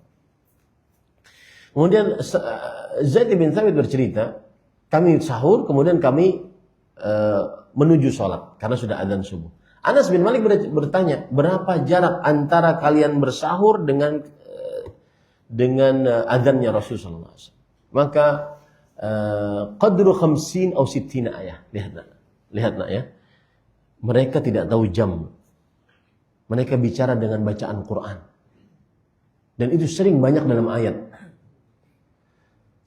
Kemudian Zaid bin Thabit bercerita, kami sahur, kemudian kami menuju sholat karena sudah adzan subuh. Anas bin Malik bertanya, berapa jarak antara kalian bersahur dengan adzannya Rasulullah SAW? Maka qadru 50 atau 60 ayat. Lihat nak ya. Mereka tidak tahu jam. Mereka bicara dengan bacaan Quran. Dan itu sering banyak dalam ayat.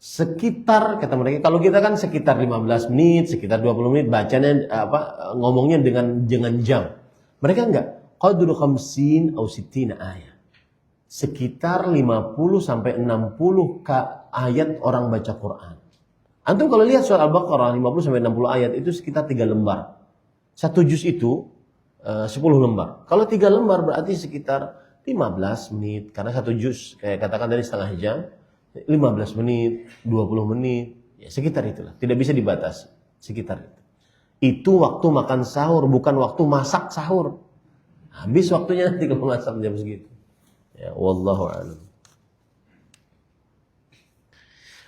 Sekitar, kata mereka, kalau kita kan sekitar 15 menit, sekitar 20 menit bacanya ngomongnya dengan jam. Mereka enggak. Qadru 50 atau 60 ayat. Sekitar 50 sampai 60 ayat orang baca Quran. Antum kalau lihat surah Al-Baqarah 50 sampai 60 ayat itu sekitar 3 lembar. Satu juz itu 10 lembar. Kalau 3 lembar berarti sekitar 15 menit. Karena satu juz kayak katakan tadi setengah jam, 15 menit, 20 menit, ya sekitar itulah. Tidak bisa dibatasi, sekitar itu. Itu waktu makan sahur, bukan waktu masak sahur. Habis waktunya nanti kalau masak jam segitu. Ya, wallahu a'lam.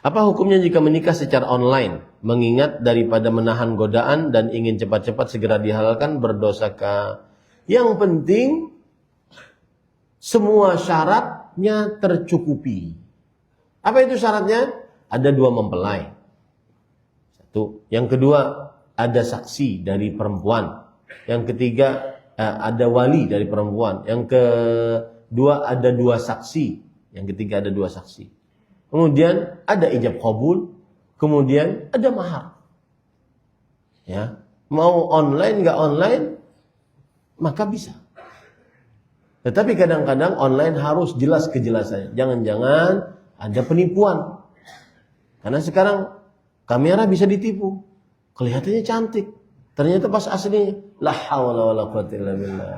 Apa hukumnya jika menikah secara online? Mengingat daripada menahan godaan dan ingin cepat-cepat segera dihalalkan, berdosakah? Yang penting semua syaratnya tercukupi. Apa itu syaratnya? Ada 2 mempelai. Satu. Yang kedua, ada saksi dari perempuan. Yang ketiga, ada wali dari perempuan. Yang kedua, ada 2 saksi. Yang ketiga, ada 2 saksi. Kemudian ada ijab qabul. Kemudian ada mahar. Ya, mau online nggak online, maka bisa. Tetapi kadang-kadang online harus jelas kejelasannya. Jangan-jangan ada penipuan. Karena sekarang kamera bisa ditipu. Kelihatannya cantik. Ternyata pas aslinya la haula wala quwwata illa billah.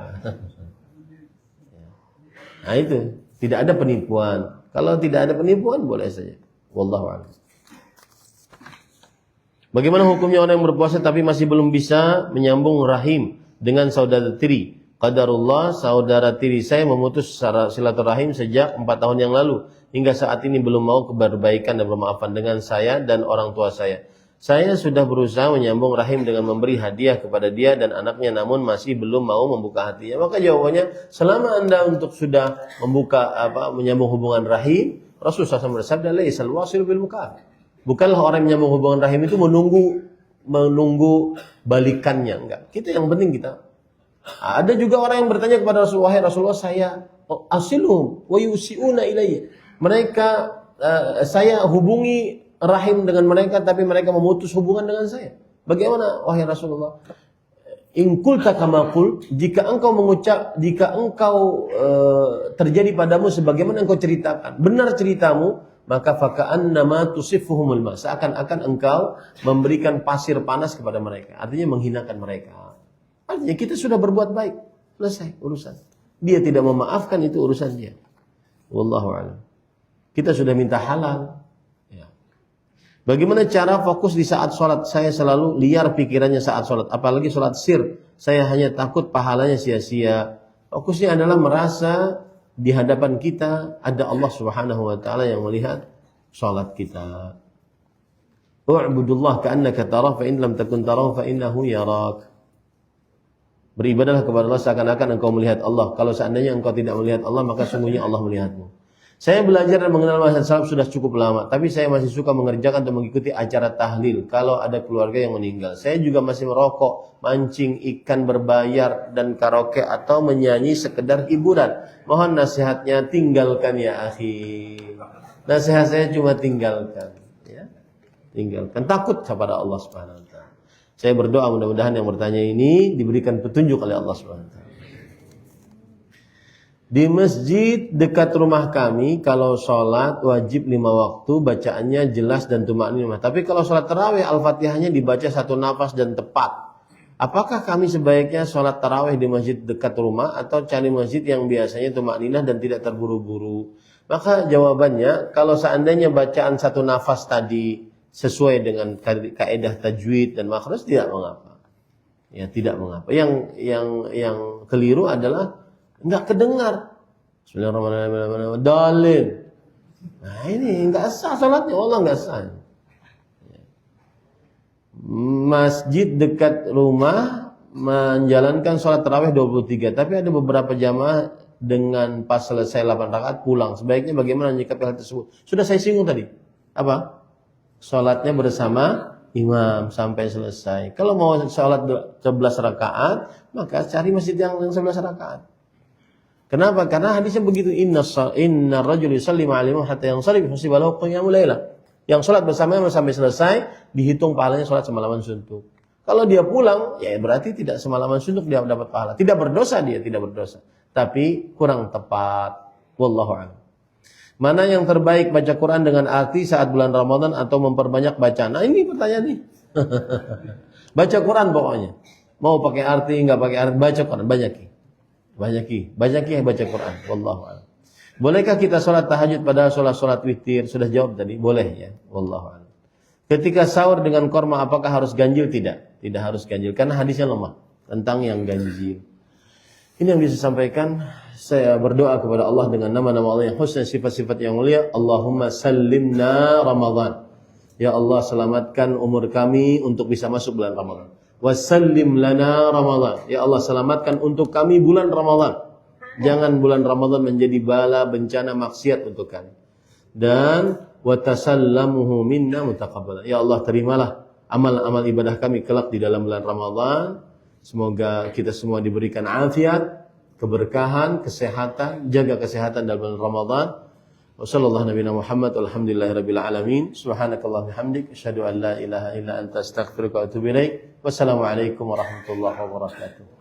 Nah itu, tidak ada penipuan. Kalau tidak ada penipuan boleh saja. Wallahu a'lam. Bagaimana hukumnya orang yang berpuasa tapi masih belum bisa menyambung rahim dengan saudara tiri? Qadarullah, saudara tiri saya memutus silaturahim sejak 4 tahun yang lalu. Hingga saat ini belum mau berbaikan dan bermaafan dengan saya dan orang tua saya. Saya sudah berusaha menyambung rahim dengan memberi hadiah kepada dia dan anaknya, namun masih belum mau membuka hatinya. Maka jawabannya, selama Anda untuk sudah menyambung hubungan rahim, Rasulullah SAW bersabda, laisal wasil bil mukaf. Bukanlah orang yang menyambung hubungan rahim itu menunggu balikannya, enggak. Kita yang penting kita. Ada juga orang yang bertanya kepada Rasulullah, Rasulullah saya asilhum wa yusiuna ilayya. Mereka saya hubungi rahim dengan mereka tapi mereka memutus hubungan dengan saya. Bagaimana wahai Rasulullah? In qulta kama qul, jika engkau terjadi padamu sebagaimana engkau ceritakan, benar ceritamu, maka faka'annama tusifuhumul ma, seakan-akan engkau memberikan pasir panas kepada mereka. Artinya menghinakan mereka. Artinya kita sudah berbuat baik, selesai urusan. Dia tidak memaafkan, itu urusan dia. Wallahu a'lam. Kita sudah minta halal. Ya. Bagaimana cara fokus di saat sholat? Saya selalu liar pikirannya saat sholat. Apalagi sholat sir. Saya hanya takut pahalanya sia-sia. Fokusnya adalah merasa di hadapan kita ada Allah Subhanahu wa ta'ala yang melihat sholat kita. U'budullah ka'annaka tarah fa in lam takun tarah fa innahu yarak. Beribadahlah kepada Allah seakan-akan engkau melihat Allah. Kalau seandainya engkau tidak melihat Allah, maka sungguhnya Allah melihatmu. Saya belajar dan mengenal mazhab salaf sudah cukup lama, tapi saya masih suka mengerjakan atau mengikuti acara tahlil kalau ada keluarga yang meninggal. Saya juga masih merokok, mancing ikan berbayar, dan karaoke atau menyanyi sekedar hiburan. Mohon nasihatnya, tinggalkan ya akhi. Nasihat saya cuma tinggalkan. Ya. Tinggalkan. Takut kepada Allah Subhanahu wa taala. Saya berdoa mudah-mudahan yang bertanya ini diberikan petunjuk oleh Allah Subhanahu wa taala. Di masjid dekat rumah kami, kalau sholat wajib 5 waktu, bacaannya jelas dan tumakninah. Tapi kalau sholat tarawih, Al-Fatihahnya dibaca satu nafas dan tepat. Apakah kami sebaiknya sholat tarawih di masjid dekat rumah atau cari masjid yang biasanya tumakninah dan tidak terburu-buru? Maka jawabannya, kalau seandainya bacaan satu nafas tadi sesuai dengan kaidah tajwid dan makhraj, tidak mengapa. Ya, tidak mengapa. Yang keliru adalah enggak kedengar. Bismillahirrahmanirrahim. Dalil. Nah, ini enggak sah salatnya, Allah enggak sah. Masjid dekat rumah menjalankan sholat tarawih 23, tapi ada beberapa jamaah dengan pas selesai 8 rakaat pulang. Sebaiknya bagaimana menyikapi hal tersebut? Sudah saya singgung tadi. Apa? Sholatnya bersama imam sampai selesai. Kalau mau sholat 11 rakaat, maka cari masjid yang 11 rakaat. Kenapa? Karena hadisnya begitu, inna rajul yusalli ma'al imam hatta yansarif hasiba lahu qiyamul lailah. Yang sholat bersama sampai selesai dihitung pahalanya sholat semalaman suntuk. Kalau dia pulang, ya berarti tidak semalaman suntuk dia dapat pahala. Tidak berdosa dia, tidak berdosa. Tapi kurang tepat. Wallahu a'lam. Mana yang terbaik, baca Quran dengan arti saat bulan Ramadan atau memperbanyak bacaan? Nah, ini pertanyaan nih. Baca Quran pokoknya. Mau pakai arti, enggak pakai arti, baca Quran, banyaki baca Quran. Wallahu a'lam. Bolehkah kita sholat tahajud padahal sholat witir? Sudah jawab tadi, boleh ya. Wallahu a'lam. Ketika sahur dengan korma, apakah harus ganjil? Tidak harus ganjil karena hadisnya lemah tentang yang ganjil. Ini yang bisa sampaikan. Saya berdoa kepada Allah dengan nama-nama Allah yang husna, sifat-sifat yang mulia. Allahumma sallimna Ramadan. Ya Allah, selamatkan umur kami untuk bisa masuk bulan Ramadan. Wasallim lana Ramadan. Ya Allah, selamatkan untuk kami bulan Ramadan. Jangan bulan Ramadan menjadi bala, bencana, maksiat untuk kami. Dan watasallamuhu minna mutaqabbalan. Ya Allah, terimalah amal-amal ibadah kami kelak di dalam bulan Ramadan. Semoga kita semua diberikan afiat, keberkahan, kesehatan, jaga kesehatan dalam bulan Ramadan. Wassallallahu nabiyana Muhammad walhamdulillahirabbil alamin. Subhanakallahumma hamdik asyhadu an la ilaha illa anta astaghfiruka wa atubu ilaik. Wassalamualaikum warahmatullahi wabarakatuh.